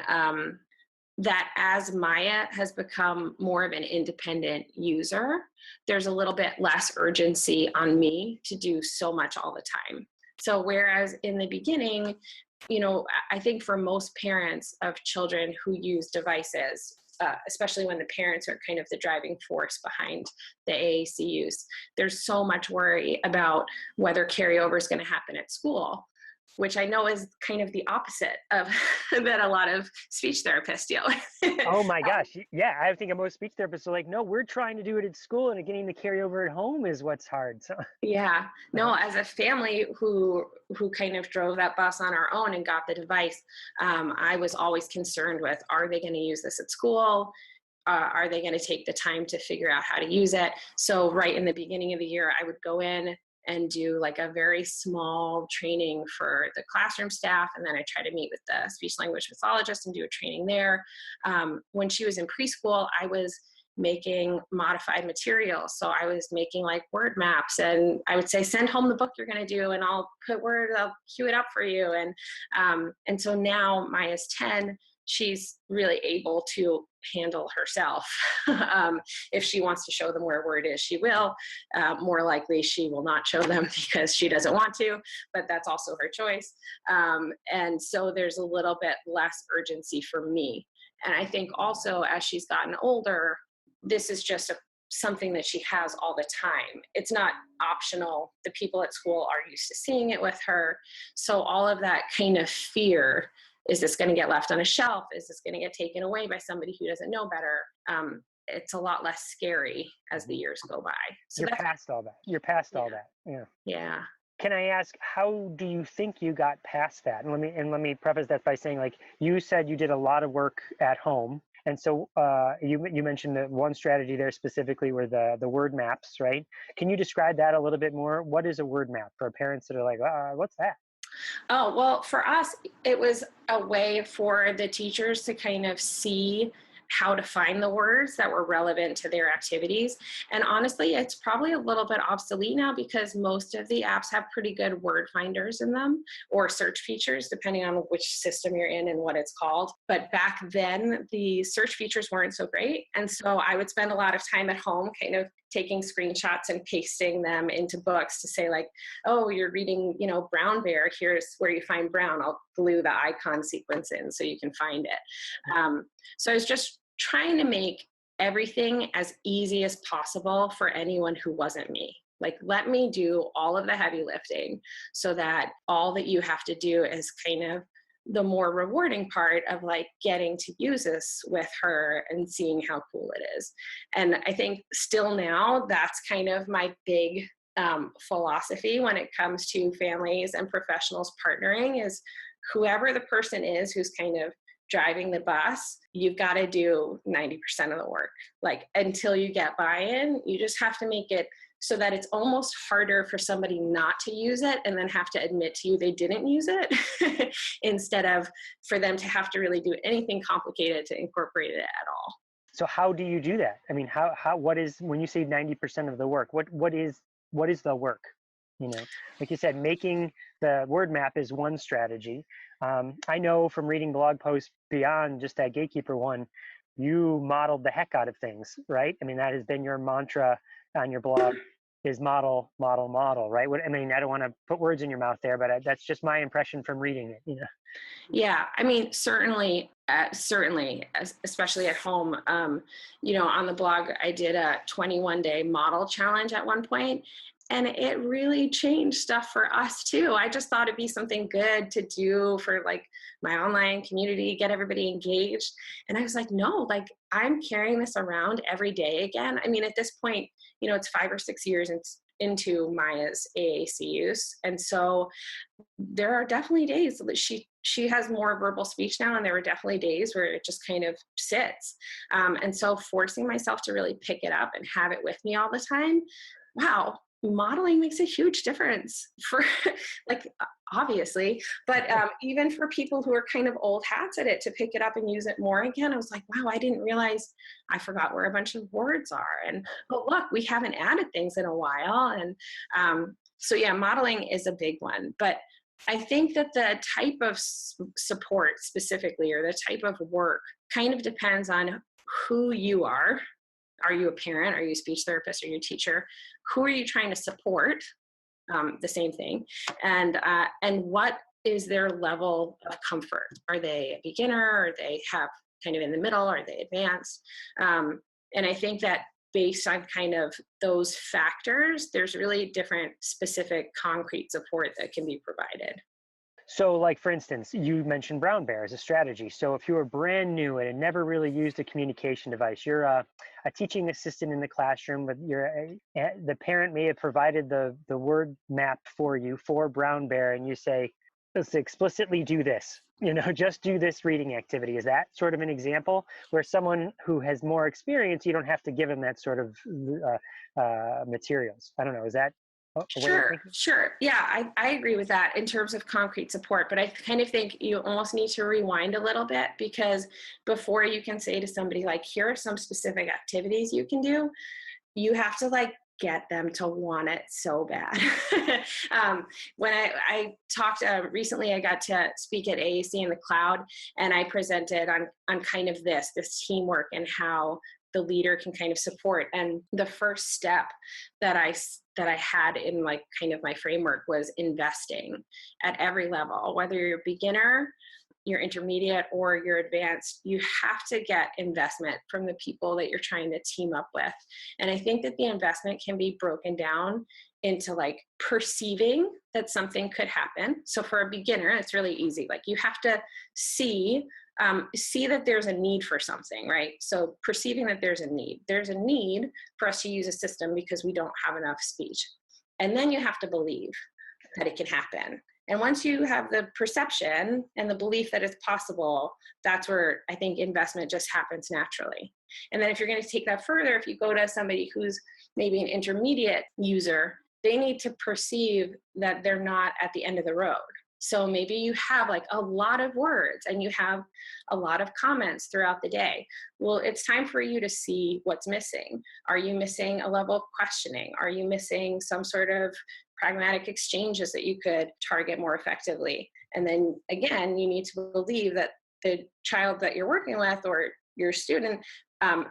that as Maya has become more of an independent user, there's a little bit less urgency on me to do so much all the time. So whereas in the beginning, I think for most parents of children who use devices, especially when the parents are kind of the driving force behind the AAC use, there's so much worry about whether carryover is going to happen at school, which I know is kind of the opposite of that a lot of speech therapists deal with. Oh my gosh. Yeah. I think most speech therapists are like, no, we're trying to do it at school, and getting the carryover at home is what's hard. So. Yeah. No, as a family who kind of drove that bus on our own and got the device, I was always concerned with, are they going to use this at school? Are they going to take the time to figure out how to use it? So right in the beginning of the year, I would go in and do like a very small training for the classroom staff. And then I try to meet with the speech language pathologist and do a training there. When she was in preschool, I was making modified material. So I was making like word maps, and I would say, send home the book you're going to do, and I'll cue it up for you. And so now Maya's 10, she's really able to handle herself. If she wants to show them where a word is, she will. More likely she will not show them because she doesn't want to, but that's also her choice. And so there's a little bit less urgency for me. And I think also as she's gotten older, this is just something that she has all the time. It's not optional. The people at school are used to seeing it with her. So all of that kind of fear, is this going to get left on a shelf? Is this going to get taken away by somebody who doesn't know better? It's a lot less scary as the years go by. So You're past all that. All that. Yeah. Yeah. Can I ask, how do you think you got past that? And let me preface that by saying, like, you said you did a lot of work at home. And so you mentioned that one strategy there specifically were the word maps, right? Can you describe that a little bit more? What is a word map for parents that are like, what's that? Oh, well, for us, it was a way for the teachers to kind of see how to find the words that were relevant to their activities. And honestly, it's probably a little bit obsolete now because most of the apps have pretty good word finders in them or search features, depending on which system you're in and what it's called. But back then, the search features weren't so great. And so I would spend a lot of time at home kind of taking screenshots and pasting them into books to say like, oh, you're reading, Brown Bear, here's where you find brown. I'll glue the icon sequence in so you can find it. So I was just trying to make everything as easy as possible for anyone who wasn't me. Like, let me do all of the heavy lifting so that all that you have to do is kind of the more rewarding part of like getting to use this with her and seeing how cool it is. And I think still now that's kind of my big philosophy when it comes to families and professionals partnering is whoever the person is who's kind of driving the bus, you've got to do 90% of the work. Like until you get buy-in, you just have to make it so that it's almost harder for somebody not to use it and then have to admit to you they didn't use it instead of for them to have to really do anything complicated to incorporate it at all. So how do you do that? I mean, what is, when you say 90% of the work, what is the work? You know, like you said, making the word map is one strategy. I know from reading blog posts beyond just that gatekeeper one, you modeled the heck out of things, right? I mean, that has been your mantra on your blog, is model, model, model, right? I mean, I don't want to put words in your mouth there, but that's just my impression from reading it, you know? Yeah, I mean, certainly, especially at home. You know, on the blog, I did a 21-day model challenge at one point, and it really changed stuff for us too. I just thought it'd be something good to do for like my online community, get everybody engaged. And I was like, no, like I'm carrying this around every day again. I mean, at this point, you know, it's 5 or 6 years into Maya's AAC use. And so there are definitely days that she has more verbal speech now, and there were definitely days where it just kind of sits. And so forcing myself to really pick it up and have it with me all the time, wow, modeling makes a huge difference for like obviously, but even for people who are kind of old hats at it, to pick it up and use it more again, I was like, wow, I didn't realize I forgot where a bunch of words are. And but look, we haven't added things in a while. And so yeah, modeling is a big one. But I think that the type of support specifically, or the type of work, kind of depends on who you are. Are you a parent? Are you a speech therapist? Are you a teacher? Who are you trying to support? The same thing. And what is their level of comfort? Are they a beginner? Are they have kind of in the middle? Are they advanced? And I think that based on kind of those factors, there's really different specific concrete support that can be provided. So like, for instance, you mentioned brown bear as a strategy. So if you were brand new and had never really used a communication device, you're a teaching assistant in the classroom, but the parent may have provided the word map for you for brown bear, and you say, let's explicitly do this, you know, just do this reading activity. Is that sort of an example where someone who has more experience, you don't have to give them that sort of materials? I don't know. Is that Sure. Yeah, I agree with that in terms of concrete support, but I kind of think you almost need to rewind a little bit, because before you can say to somebody like, here are some specific activities you can do, you have to like get them to want it so bad. When I talked recently, I got to speak at AAC in the cloud, and I presented on kind of this teamwork and how the leader can kind of support. And the first step that I had in like kind of my framework was investing at every level, whether you're a beginner, you're intermediate, or you're advanced. You have to get investment from the people that you're trying to team up with. And I think that the investment can be broken down into like perceiving that something could happen. So for a beginner, it's really easy. Like you have to see that there's a need for something, right? So perceiving that there's a need for us to use a system because we don't have enough speech. And then you have to believe that it can happen. And once you have the perception and the belief that it's possible, that's where I think investment just happens naturally. And then if you're going to take that further, if you go to somebody who's maybe an intermediate user, they need to perceive that they're not at the end of the road. So maybe you have like a lot of words and you have a lot of comments throughout the day. Well, it's time for you to see what's missing. Are you missing a level of questioning? Are you missing some sort of pragmatic exchanges that you could target more effectively? And then again, you need to believe that the child that you're working with or your student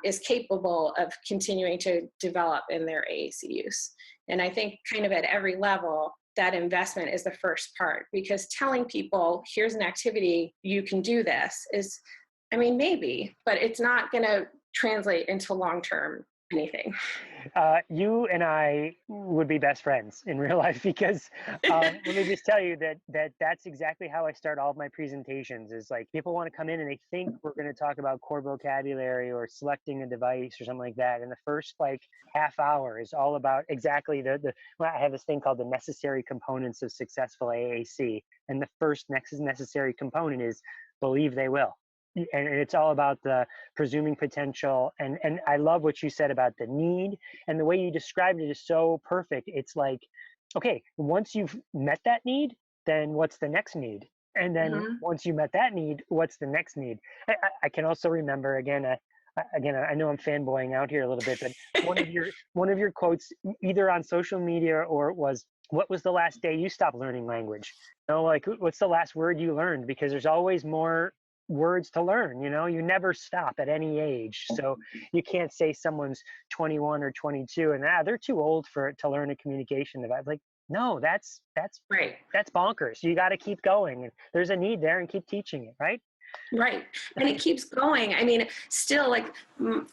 is capable of continuing to develop in their AAC use. And I think kind of at every level, that investment is the first part, because telling people, here's an activity, you can do this is, I mean, maybe, but it's not going to translate into long-term anything. You and I would be best friends in real life, because let me just tell you that's exactly how I start all of my presentations. Is like people want to come in and they think we're going to talk about core vocabulary or selecting a device or something like that. And the first like half hour is all about exactly well, I have this thing called the necessary components of successful AAC. And the first necessary component is believe they will. and it's all about the presuming potential. And I love what you said about the need, and the way you described it is so perfect. It's like, okay, once you've met that need, then what's the next need? And then Mhm. once you met that need, what's the next need? I can also remember again, I know I'm fanboying out here a little bit, but one of your quotes, either on social media or it was, "What was the last day you stopped learning language?" Like, what's the last word you learned? Because there's always more words to learn. You never stop at any age. So you can't say someone's 21 or 22 and they're too old to learn a communication device. Like, no, Right. that's bonkers. You got to keep going. And there's a need there, and keep teaching it, right? Right. And it keeps going. I mean, still, like,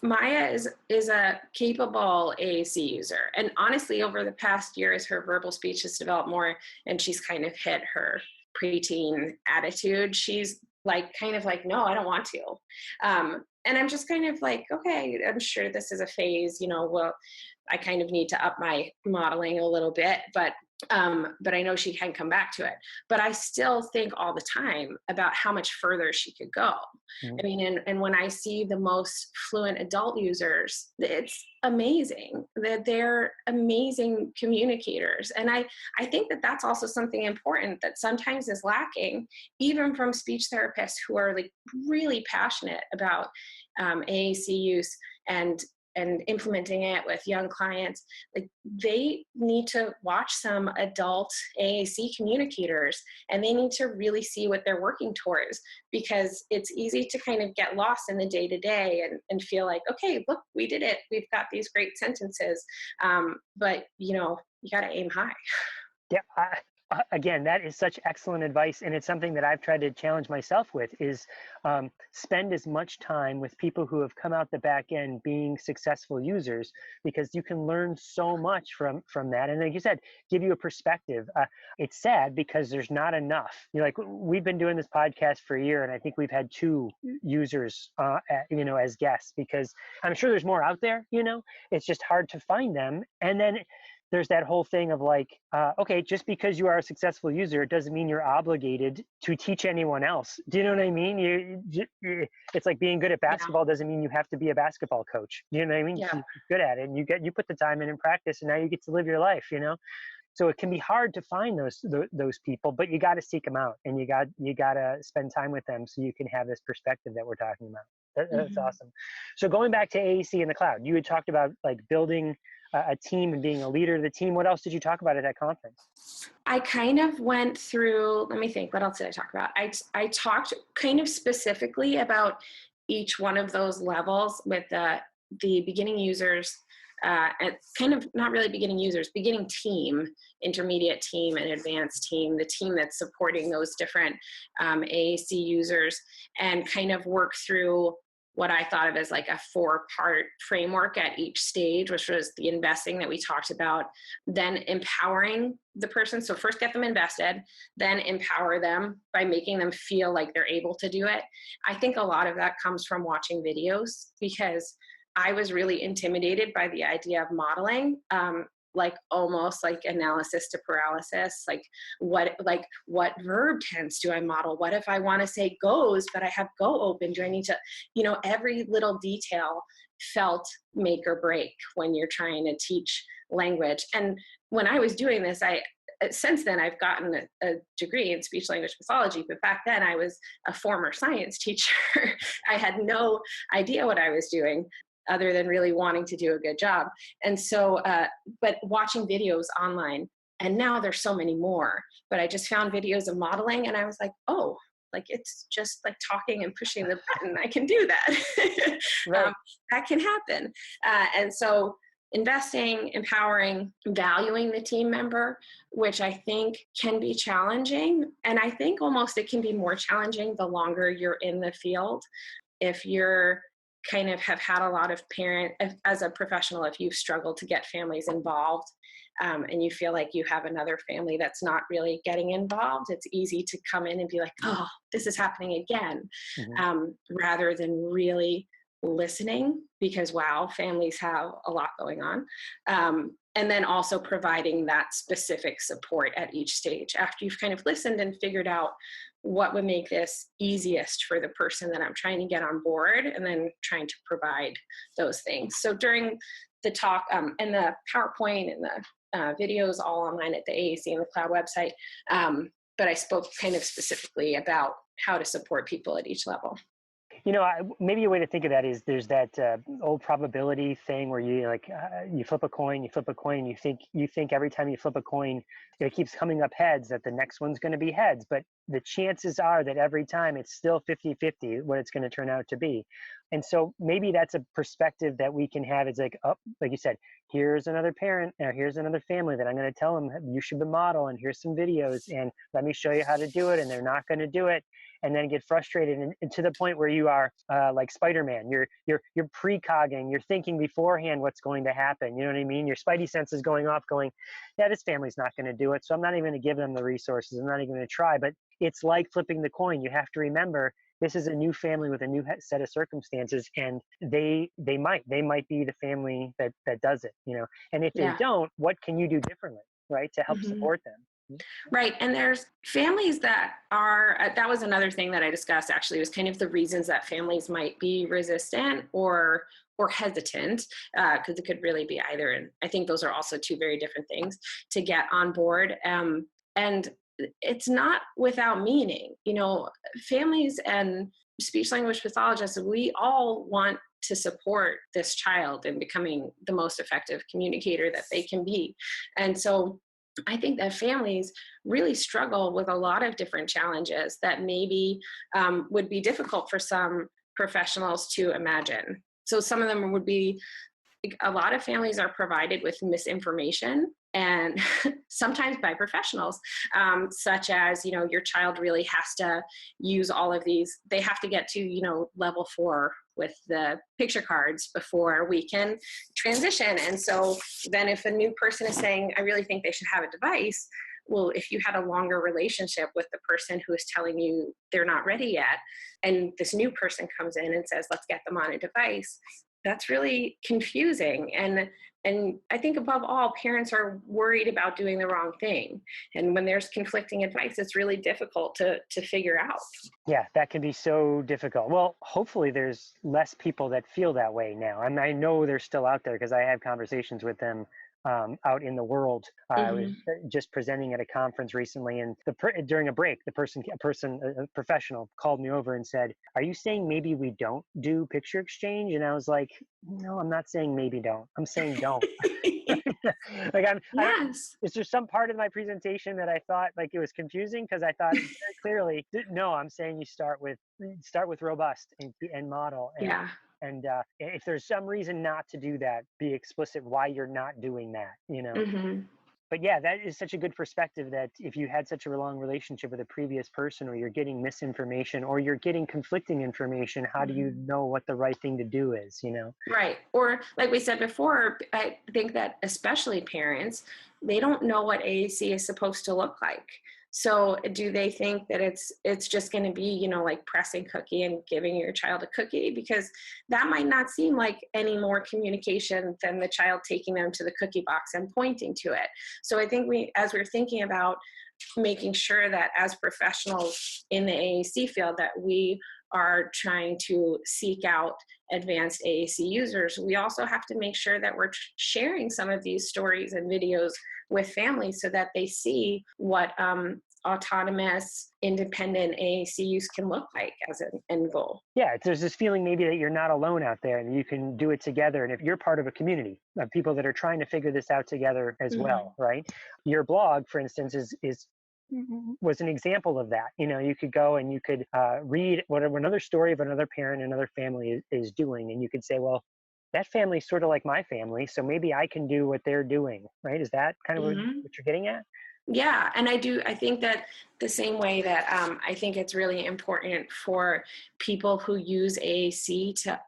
Maya is a capable AAC user. And honestly, over the past year, as her verbal speech has developed more and she's kind of hit her preteen attitude, she's like, kind of like, no, I don't want to. And I'm just kind of like, okay, I'm sure this is a phase, well, I kind of need to up my modeling a little bit, but I know she can come back to it. But I still think all the time about how much further she could go. Mhm. I mean, and when I see the most fluent adult users, it's amazing that they're amazing communicators. And I think that that's also something important that sometimes is lacking, even from speech therapists who are like really passionate about AAC use and implementing it with young clients. Like, they need to watch some adult AAC communicators, and they need to really see what they're working towards, because it's easy to kind of get lost in the day to day and feel like, okay, look, we did it. We've got these great sentences. But you got to aim high. Yeah. Again, that is such excellent advice, and it's something that I've tried to challenge myself with, is spend as much time with people who have come out the back end being successful users, because you can learn so much from that. And like you said, give you a perspective. It's sad because there's not enough. Like, we've been doing this podcast for a year, and I think we've had 2 users, as guests, because I'm sure there's more out there. It's just hard to find them. And then there's that whole thing of like, okay, just because you are a successful user, it doesn't mean you're obligated to teach anyone else. Do you know what I mean? It's like being good at basketball doesn't mean you have to be a basketball coach. Do you know what I mean? Yeah. You're good at it, and you put the time in and practice, and now you get to live your life. So it can be hard to find those people, but you got to seek them out, and you got to spend time with them so you can have this perspective that we're talking about. That's awesome. So going back to AAC in the cloud, you had talked about like building a team and being a leader of the team. What else did you talk about at that conference? I kind of went through, let me think, what else did I talk about? I talked kind of specifically about each one of those levels with the beginning users, and kind of not really beginning users, beginning team, intermediate team, and advanced team, the team that's supporting those different AAC users, and kind of work through what I thought of as like a 4-part framework at each stage, which was the investing that we talked about, then empowering the person. So first get them invested, then empower them by making them feel like they're able to do it. I think a lot of that comes from watching videos, because I was really intimidated by the idea of modeling. Like almost like analysis to paralysis, like what verb tense do I model? What if I want to say goes, but I have go open? Do I need to, every little detail felt make or break when you're trying to teach language. And when I was doing this, since then I've gotten a degree in speech language pathology, but back then I was a former science teacher. I had no idea what I was doing, other than really wanting to do a good job. And so, but watching videos online, and now there's so many more, but I just found videos of modeling, and I was like, oh, like it's just like talking and pushing the button. I can do that. Right. That can happen. And so investing, empowering, valuing the team member, which I think can be challenging. And I think almost it can be more challenging the longer you're in the field. If you're kind of have had a lot of as a professional, if you've struggled to get families involved, and you feel like you have another family that's not really getting involved, it's easy to come in and be like, oh, this is happening again, rather than really listening, because wow, families have a lot going on. And then also providing that specific support at each stage after you've kind of listened and figured out what would make this easiest for the person that I'm trying to get on board, and then trying to provide those things. So during the talk, and the PowerPoint and the videos all online at the AAC and the Cloud website, but I spoke kind of specifically about how to support people at each level. Maybe a way to think of that is there's that old probability thing where you flip a coin, and you think every time you flip a coin, it keeps coming up heads, that the next one's going to be heads. But the chances are that every time it's still 50-50 what it's going to turn out to be. And so maybe that's a perspective that we can have. It's like, oh, like you said, here's another parent, or here's another family that I'm going to tell them you should be model, and here's some videos, and let me show you how to do it. And they're not going to do it. And then get frustrated, and to the point where you are like Spider-Man. You're precogging. You're thinking beforehand what's going to happen. You know what I mean? Your spidey sense is going off, going, yeah, this family's not going to do it, so I'm not even going to give them the resources. I'm not even going to try. But it's like flipping the coin. You have to remember this is a new family with a new set of circumstances, and they might be the family that does it. And if they don't, what can you do differently, right, to help support them? Right. And there's families that are, that was another thing that I discussed actually, was kind of the reasons that families might be resistant or hesitant, because it could really be either. And I think those are also two very different things to get on board. And it's not without meaning. Families and speech language pathologists, we all want to support this child in becoming the most effective communicator that they can be. And so I think that families really struggle with a lot of different challenges that maybe would be difficult for some professionals to imagine. So some of them would be, a lot of families are provided with misinformation, and sometimes by professionals, such as, your child really has to use all of these, they have to get to, level 4 with the picture cards before we can transition. And so then if a new person is saying, I really think they should have a device, well, if you had a longer relationship with the person who is telling you they're not ready yet, and this new person comes in and says, let's get them on a device, that's really confusing. And I think above all, parents are worried about doing the wrong thing. And when there's conflicting advice, it's really difficult to figure out. Yeah, that can be so difficult. Well, hopefully there's less people that feel that way now. I mean, I know they're still out there because I have conversations with them out in the world. I was just presenting at a conference recently, and during a break, a professional called me over and said, "Are you saying maybe we don't do picture exchange?" And I was like, "No, I'm not saying maybe don't. I'm saying don't." Is there some part of my presentation that I thought like it was confusing? Because I thought very clearly, no, I'm saying you start with robust and model. And if there's some reason not to do that, be explicit why you're not doing that, But yeah, that is such a good perspective, that if you had such a long relationship with a previous person, or you're getting misinformation, or you're getting conflicting information, how do you know what the right thing to do is, Right. Or like we said before, I think that especially parents, they don't know what AAC is supposed to look like. So do they think that it's just going to be, like pressing cookie and giving your child a cookie? Because that might not seem like any more communication than the child taking them to the cookie box and pointing to it. So I think as we're thinking about making sure that as professionals in the AAC field that we are trying to seek out advanced AAC users, we also have to make sure that we're sharing some of these stories and videos with families so that they see what autonomous, independent AAC use can look like as an end goal. Yeah, there's this feeling maybe that you're not alone out there, and you can do it together. And if you're part of a community of people that are trying to figure this out together as well, right? Your blog, for instance, was an example of that. You could go and you could read whatever another story of another parent, another family is doing, and you could say, well, that family's sort of like my family, so maybe I can do what they're doing, right? Is that kind of what you're getting at? Yeah, and I think that the same way that I think it's really important for people who use AAC to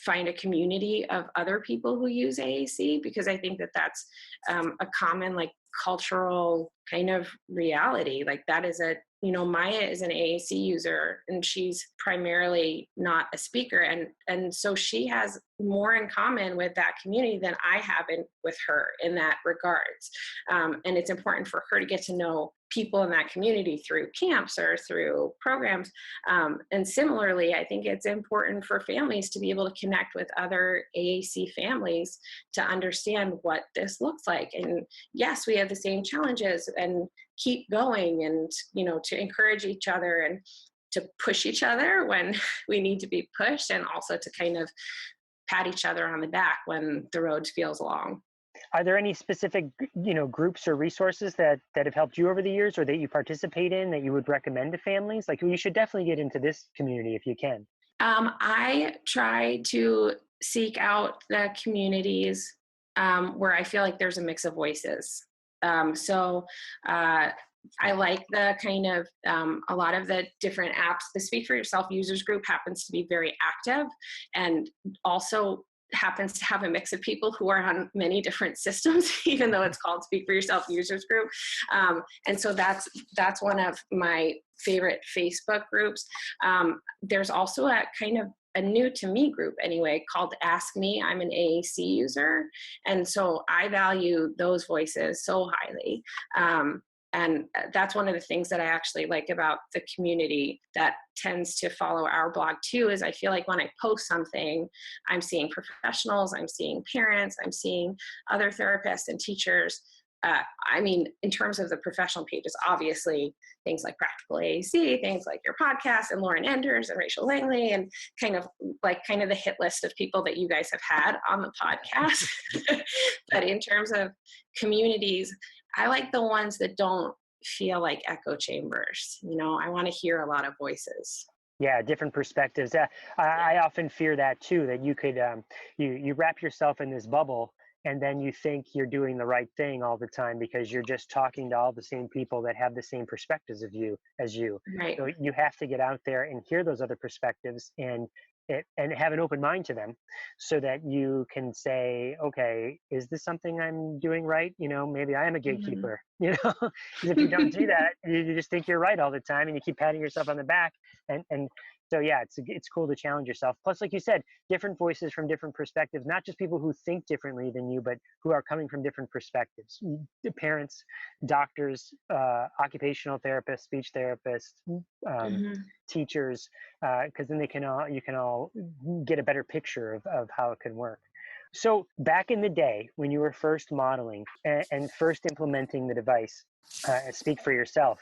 find a community of other people who use AAC, because I think that that's a common like cultural kind of reality. Like that is Maya is an AAC user, and she's primarily not a speaker. And so she has more in common with that community than I have with her in that regards. And it's important for her to get to know people in that community through camps or through programs. And similarly, I think it's important for families to be able to connect with other AAC families to understand what this looks like. And yes, we have the same challenges, and keep going, and, to encourage each other and to push each other when we need to be pushed, and also to kind of pat each other on the back when the road feels long. Are there any specific, groups or resources that have helped you over the years, or that you participate in, that you would recommend to families? Like, you should definitely get into this community if you can. I try to seek out the communities where I feel like there's a mix of voices. I like the kind of a lot of the different apps. The Speak for Yourself users group happens to be very active, and also happens to have a mix of people who are on many different systems, even though it's called Speak for Yourself users group. And so that's one of my favorite Facebook groups. There's also a kind of a new to me group anyway called Ask Me. I'm an AAC user, and so I value those voices so highly. And that's one of the things that I actually like about the community that tends to follow our blog too, is I feel like when I post something, I'm seeing professionals, I'm seeing parents, I'm seeing other therapists and teachers. In terms of the professional pages, obviously things like Practical AAC, things like your podcast, and Lauren Enders and Rachel Langley, and kind of the hit list of people that you guys have had on the podcast. But in terms of communities, I like the ones that don't feel like echo chambers. I want to hear a lot of voices. Yeah, different perspectives. I often fear that too, that you could, you wrap yourself in this bubble, and then you think you're doing the right thing all the time because you're just talking to all the same people that have the same perspectives of you as you. Right. So you have to get out there and hear those other perspectives, and have an open mind to them, so that you can say, okay, is this something I'm doing right? Maybe I am a gatekeeper, because if you don't do that, you just think you're right all the time, and you keep patting yourself on the back. And so, yeah, it's cool to challenge yourself. Plus, like you said, different voices from different perspectives, not just people who think differently than you, but who are coming from different perspectives. Parents, doctors, occupational therapists, speech therapists, teachers, because then you can all get a better picture of how it could work. So back in the day when you were first modeling and first implementing the device, Speak for Yourself,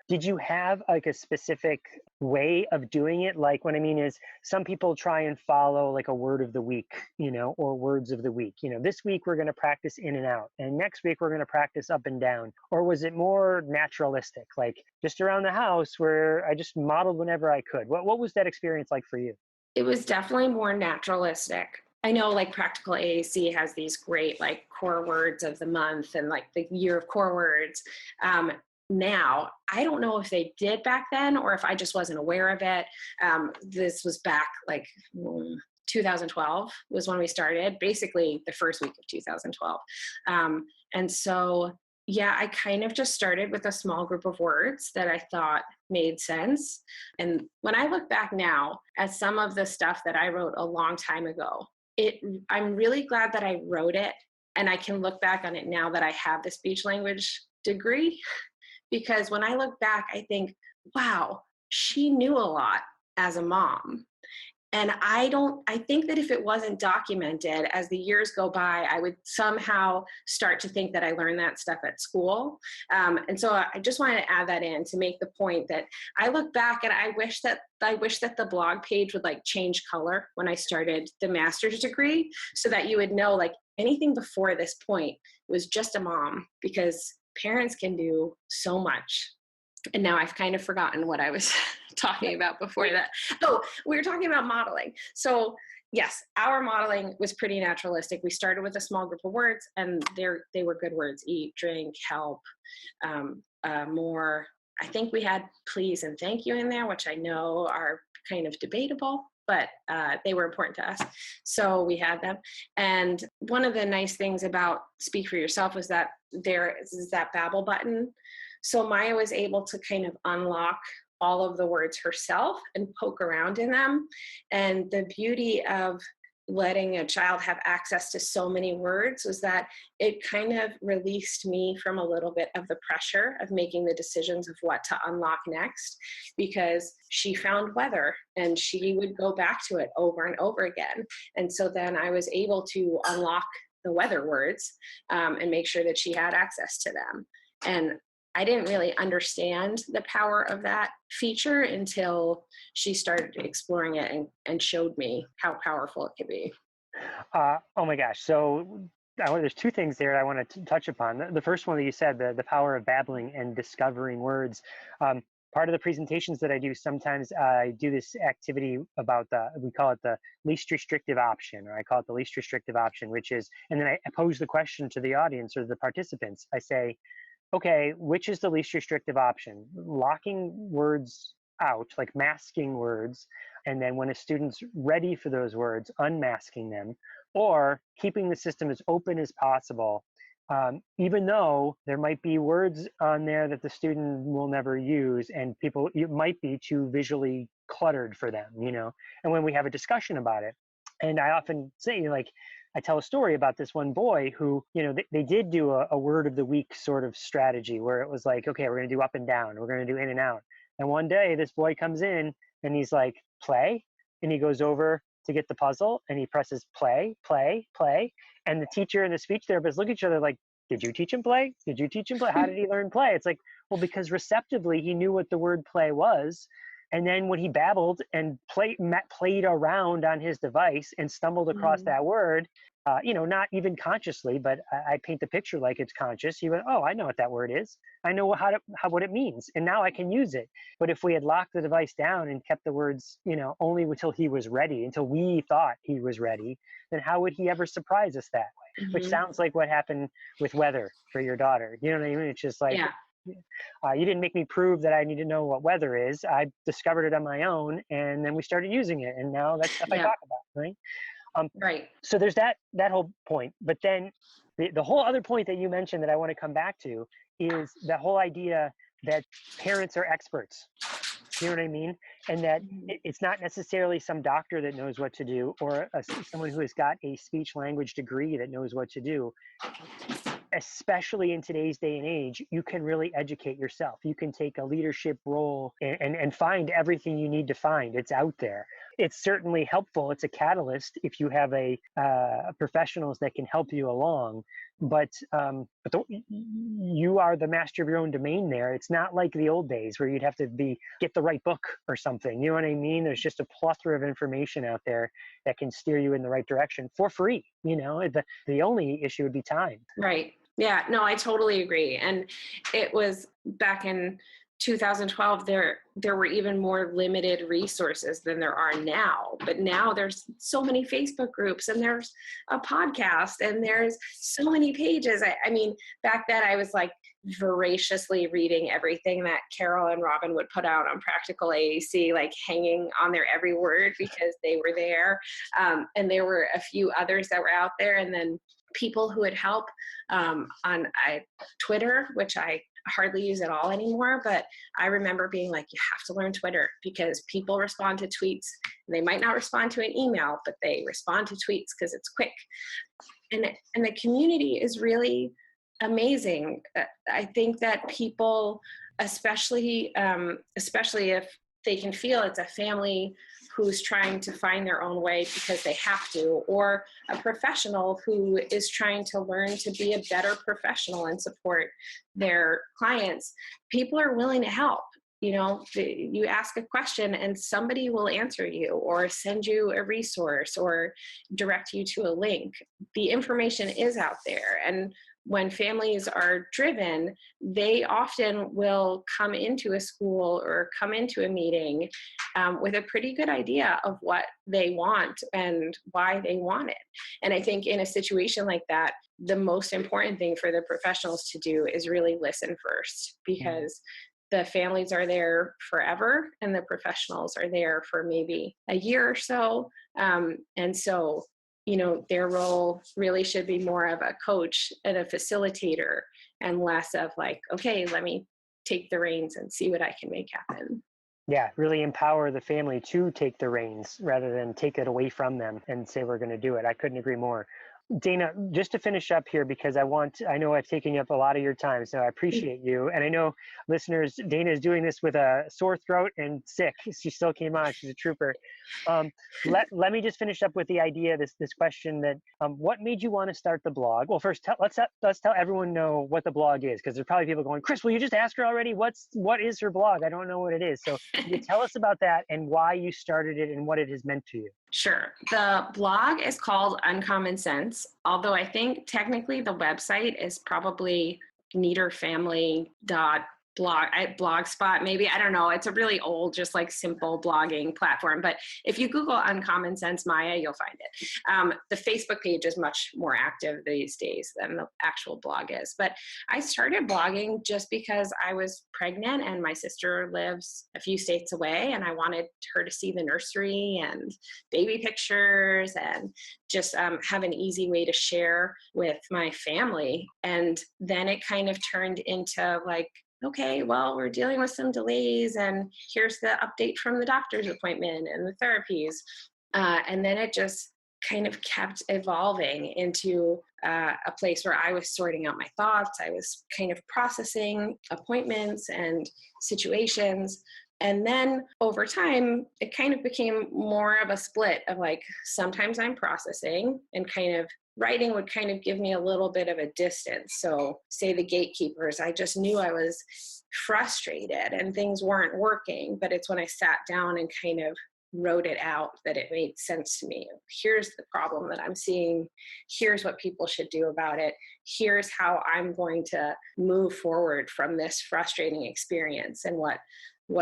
did you have like a specific way of doing it? Like, what I mean is, some people try and follow like a word of the week, or words of the week. This week we're going to practice in and out, and next week we're going to practice up and down. Or was it more naturalistic, like just around the house where I just modeled whenever I could? What was that experience like for you? It was definitely more naturalistic. I know like Practical AAC has these great like core words of the month and like the year of core words. Now, I don't know if they did back then or if I just wasn't aware of it. This was back like 2012 was when we started, basically the first week of 2012. And so, yeah, I kind of just started with a small group of words that I thought made sense. And when I look back now at some of the stuff that I wrote a long time ago, I'm really glad that I wrote it, and I can look back on it now that I have the speech language degree. Because when I look back, I think, wow, she knew a lot as a mom. And I think that if it wasn't documented, as the years go by, I would somehow start to think that I learned that stuff at school. And so I just wanted to add that in to make the point that I look back and I wish that the blog page would like change color when I started the master's degree, so that you would know like anything before this point was just a mom, because parents can do so much. And now I've kind of forgotten what I was talking about before that. Oh, we were talking about modeling. So yes, our modeling was pretty naturalistic. We started with a small group of words, and they were good words: eat, drink, help, more. I think we had please and thank you in there, which I know are kind of debatable, but they were important to us. So we had them. And one of the nice things about Speak for Yourself was that there is that babble button. So Maya was able to kind of unlock all of the words herself and poke around in them. And the beauty of letting a child have access to so many words was that it kind of released me from a little bit of the pressure of making the decisions of what to unlock next, because she found weather and she would go back to it over and over again. And so then I was able to unlock the weather words and make sure that she had access to them. And I didn't really understand the power of that feature until she started exploring it and showed me how powerful it could be. Oh my gosh. So there's two things there I want to touch upon. The first one that you said, the power of babbling and discovering words. Part of the presentations that I do, sometimes I do this activity about we call it the least restrictive option, or I call it the least restrictive option, which is, and then I pose the question to the audience or the participants. I say, okay, which is the least restrictive option? Locking words out, like masking words, and then when a student's ready for those words, unmasking them, or keeping the system as open as possible, even though there might be words on there that the student will never use, and it might be too visually cluttered for them, and when we have a discussion about it. And I often say, like, I tell a story about this one boy who, they did do a word of the week sort of strategy where it was like, okay, we're going to do up and down, we're going to do in and out. And one day this boy comes in and he's like, play. And he goes over to get the puzzle and he presses play, play, play. And the teacher and the speech therapist look at each other like, did you teach him play? Did you teach him play? How did he learn play? It's like, well, because receptively he knew what the word play was. And then when he babbled and played around on his device and stumbled across that word, not even consciously, but I paint the picture like it's conscious. He went, oh, I know what that word is. I know what it means. And now I can use it. But if we had locked the device down and kept the words, only until he was ready, until we thought he was ready, then how would he ever surprise us that way? Which sounds like what happened with weather for your daughter. You know what I mean? It's just like, Yeah. You didn't make me prove that I need to know what weather is. I discovered it on my own, and then we started using it, and now that's stuff I talk about, right? Right. So there's that whole point. But then the whole other point that you mentioned that I want to come back to is the whole idea that parents are experts. You know what I mean? And that it's not necessarily some doctor that knows what to do, or someone who has got a speech language degree that knows what to do. Especially in today's day and age, you can really educate yourself. You can take a leadership role and find everything you need to find. It's out there. It's certainly helpful. It's a catalyst if you have professionals that can help you along. But you are the master of your own domain there. It's not like the old days where you'd have to get the right book or something. You know what I mean? There's just a plethora of information out there that can steer you in the right direction for free. The only issue would be time. Right. Yeah, no, I totally agree. And it was back in 2012, there were even more limited resources than there are now. But now there's so many Facebook groups, and there's a podcast, and there's so many pages. I mean, back then I was like voraciously reading everything that Carol and Robin would put out on Practical AAC, like hanging on their every word because they were there. And there were a few others that were out there. And then people who would help on Twitter, which I hardly use at all anymore, but I remember being like, you have to learn Twitter because people respond to tweets. They might not respond to an email, but they respond to tweets because it's quick. And the community is really amazing. I think that people, especially if they can feel it's a family who's trying to find their own way because they have to, or a professional who is trying to learn to be a better professional and support their clients, people are willing to help. You ask a question and somebody will answer you or send you a resource or direct you to a link. The information is out there. And when families are driven, they often will come into a school or come into a meeting with a pretty good idea of what they want and why they want it. And I think in a situation like that, the most important thing for the professionals to do is really listen first, because the families are there forever and the professionals are there for maybe a year or so. And so their role really should be more of a coach and a facilitator and less of like, okay, let me take the reins and see what I can make happen. Yeah, really empower the family to take the reins rather than take it away from them and say, we're going to do it. I couldn't agree more. Dana, just to finish up here, because I know I've taken up a lot of your time, so I appreciate you. And I know listeners, Dana is doing this with a sore throat and sick. She still came on. She's a trooper. Let me just finish up with the idea, this question that, what made you want to start the blog? Well, first, let's tell everyone know what the blog is, because there's probably people going, Chris, will you just ask her already? What is her blog? I don't know what it is. So can you tell us about that and why you started it and what it has meant to you? Sure. The blog is called Uncommon Sense, although I think technically the website is probably Blogspot, maybe. I don't know. It's a really old, just like simple blogging platform. But if you Google Uncommon Sense Maya, you'll find it. The Facebook page is much more active these days than the actual blog is. But I started blogging just because I was pregnant and my sister lives a few states away, and I wanted her to see the nursery and baby pictures and just have an easy way to share with my family. And then it kind of turned into like, okay, well, we're dealing with some delays and here's the update from the doctor's appointment and the therapies. And then it just kind of kept evolving into a place where I was sorting out my thoughts. I was kind of processing appointments and situations. And then over time, it kind of became more of a split of like, sometimes I'm processing and kind of writing would kind of give me a little bit of a distance. So say the gatekeepers, I just knew I was frustrated and things weren't working, but it's when I sat down and kind of wrote it out that it made sense to me. Here's the problem that I'm seeing. Here's what people should do about it. Here's how I'm going to move forward from this frustrating experience and what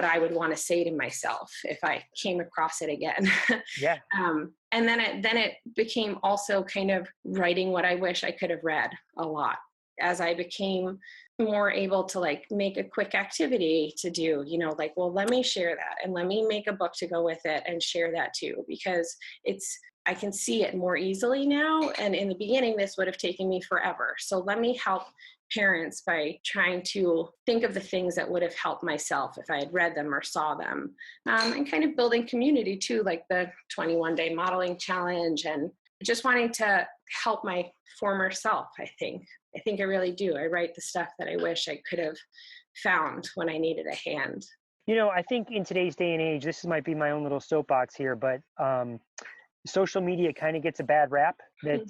I would want to say to myself if I came across it again. Yeah. And then it became also kind of writing what I wish I could have read a lot as I became more able to like make a quick activity to do, like, well, let me share that and let me make a book to go with it and share that too, because I can see it more easily now. And in the beginning, this would have taken me forever. So let me help parents by trying to think of the things that would have helped myself if I had read them or saw them, and kind of building community too, like the 21-day modeling challenge, and just wanting to help my former self. I think I really do. I write the stuff that I wish I could have found when I needed a hand. I think in today's day and age, this might be my own little soapbox here, but social media kind of gets a bad rap that,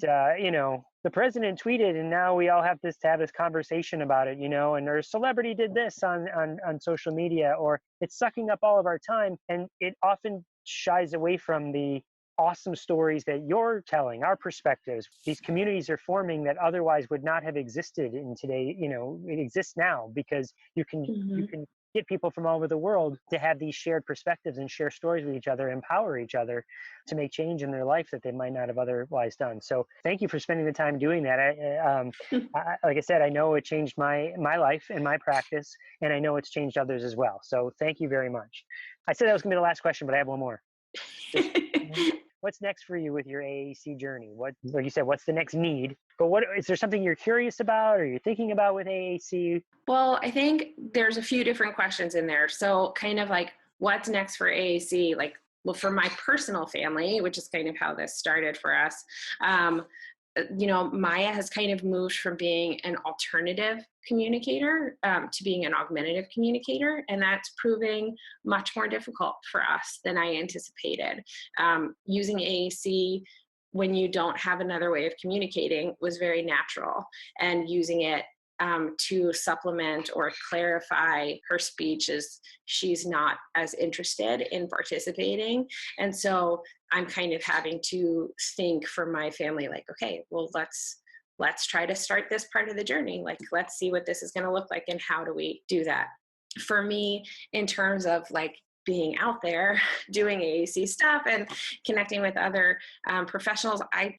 the president tweeted and now we all have to have this conversation about it, and their celebrity did this on social media, or it's sucking up all of our time. And it often shies away from the awesome stories that you're telling, our perspectives. These communities are forming that otherwise would not have existed in today. It exists now because you can get people from all over the world to have these shared perspectives and share stories with each other, empower each other to make change in their life that they might not have otherwise done. So thank you for spending the time doing that. Like I said, I know it changed my life and my practice, and I know it's changed others as well. So thank you very much. I said that was gonna be the last question, but I have one more. What's next for you with your AAC journey? Like you said, what's the next need? But is there something you're curious about or you're thinking about with AAC? Well, I think there's a few different questions in there. So kind of like, what's next for AAC? Like, well, for my personal family, which is kind of how this started for us, Maya has kind of moved from being an alternative communicator to being an augmentative communicator, and that's proving much more difficult for us than I anticipated. Using AAC when you don't have another way of communicating was very natural, and using it to supplement or clarify her speech as she's not as interested in participating. And so I'm kind of having to think for my family, like, okay, well, let's try to start this part of the journey. Like, let's see what this is going to look like and how do we do that? For me, in terms of like being out there doing AAC stuff and connecting with other professionals, I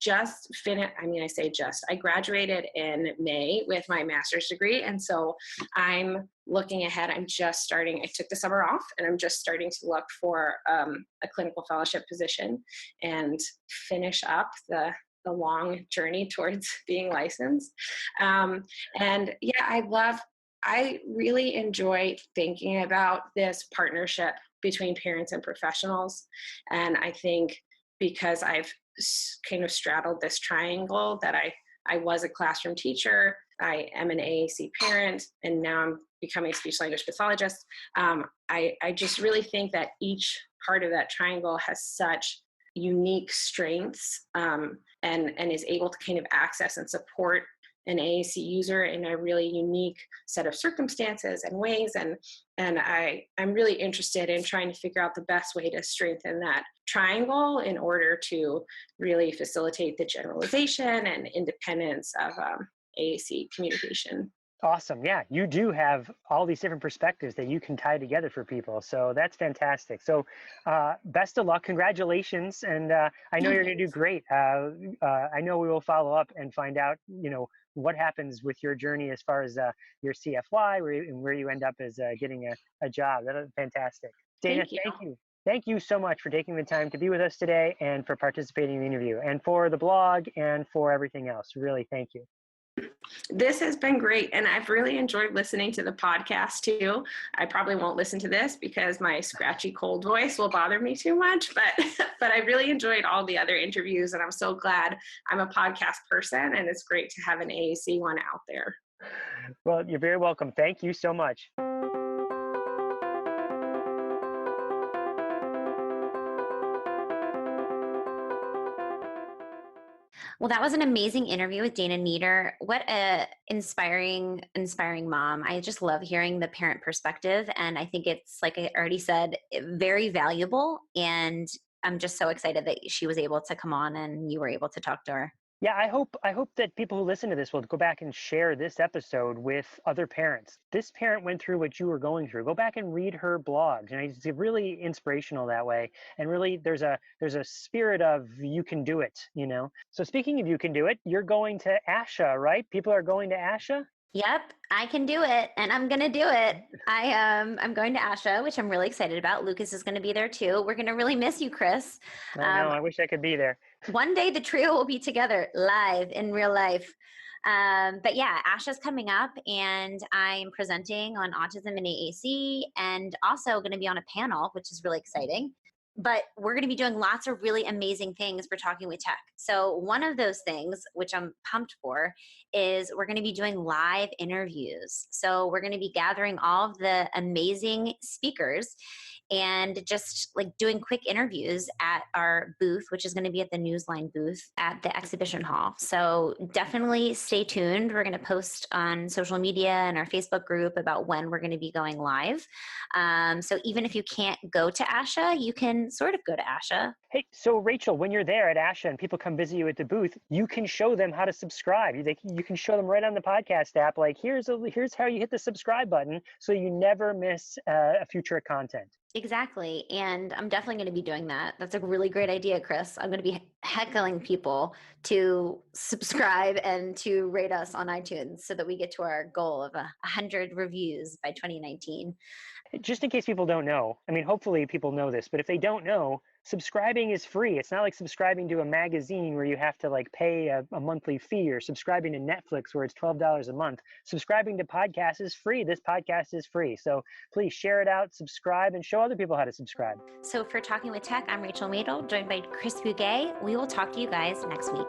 graduated in May with my master's degree. And so I'm looking ahead. I took the summer off and I'm just starting to look for a clinical fellowship position and finish up the long journey towards being licensed. And yeah, I love I really enjoy thinking about this partnership between parents and professionals. And I think because I've kind of straddled this triangle that I was a classroom teacher, I am an AAC parent, and now I'm becoming a speech language pathologist. I just really think that each part of that triangle has such unique strengths, and is able to kind of access and support an AAC user in a really unique set of circumstances and ways. And I'm really interested in trying to figure out the best way to strengthen that triangle in order to really facilitate the generalization and independence of AAC communication. Awesome. Yeah, you do have all these different perspectives that you can tie together for people. So that's fantastic. So best of luck. Congratulations. And I know you're going to do great. I know we will follow up and find out, what happens with your journey as far as your CFY and where you end up as getting a job. That is fantastic. Dana, thank you. Thank you so much for taking the time to be with us today and for participating in the interview and for the blog and for everything else. Really, thank you. This has been great, and I've really enjoyed listening to the podcast too. I probably won't listen to this because my scratchy cold voice will bother me too much, but I really enjoyed all the other interviews, and I'm so glad I'm a podcast person, and it's great to have an AAC one out there. Well, you're very welcome. Thank you so much. Well, that was an amazing interview with Dana Nieder. What a inspiring mom. I just love hearing the parent perspective. And I think it's, like I already said, very valuable. And I'm just so excited that she was able to come on and you were able to talk to her. Yeah, I hope that people who listen to this will go back and share this episode with other parents. This parent went through what you were going through. Go back and read her blogs. And it's really inspirational that way. And really there's a spirit of you can do it, So speaking of you can do it, you're going to ASHA, right? People are going to ASHA? Yep, I can do it, and I'm going to do it. I'm going to ASHA, which I'm really excited about. Lucas is going to be there too. We're going to really miss you, Chris. I know. I wish I could be there. One day the trio will be together live in real life. But yeah, ASHA's coming up, and I'm presenting on autism in AAC, and also going to be on a panel, which is really exciting. But we're going to be doing lots of really amazing things for Talking with Tech. So one of those things, which I'm pumped for, is we're going to be doing live interviews. So we're going to be gathering all of the amazing speakers and just like doing quick interviews at our booth, which is going to be at the Newsline booth at the exhibition hall. So definitely stay tuned. We're going to post on social media and our Facebook group about when we're going to be going live. So even if you can't go to ASHA, you can sort of go to ASHA. Hey, so Rachel, when you're there at ASHA and people come visit you at the booth, you can show them how to subscribe. You can show them right on the podcast app, like here's how you hit the subscribe button so you never miss a future content. Exactly. And I'm definitely going to be doing that. That's a really great idea, Chris. I'm going to be heckling people to subscribe and to rate us on iTunes so that we get to our goal of 100 reviews by 2019. Just in case people don't know, I mean, hopefully people know this, but if they don't know, subscribing is free. It's not like subscribing to a magazine where you have to like pay a monthly fee, or subscribing to Netflix where it's $12 a month. Subscribing to podcasts is free. This podcast is free. So please share it out, subscribe, and show other people how to subscribe. So for Talking with Tech, I'm Rachel Madel, joined by Chris Bouguet. We will talk to you guys next week.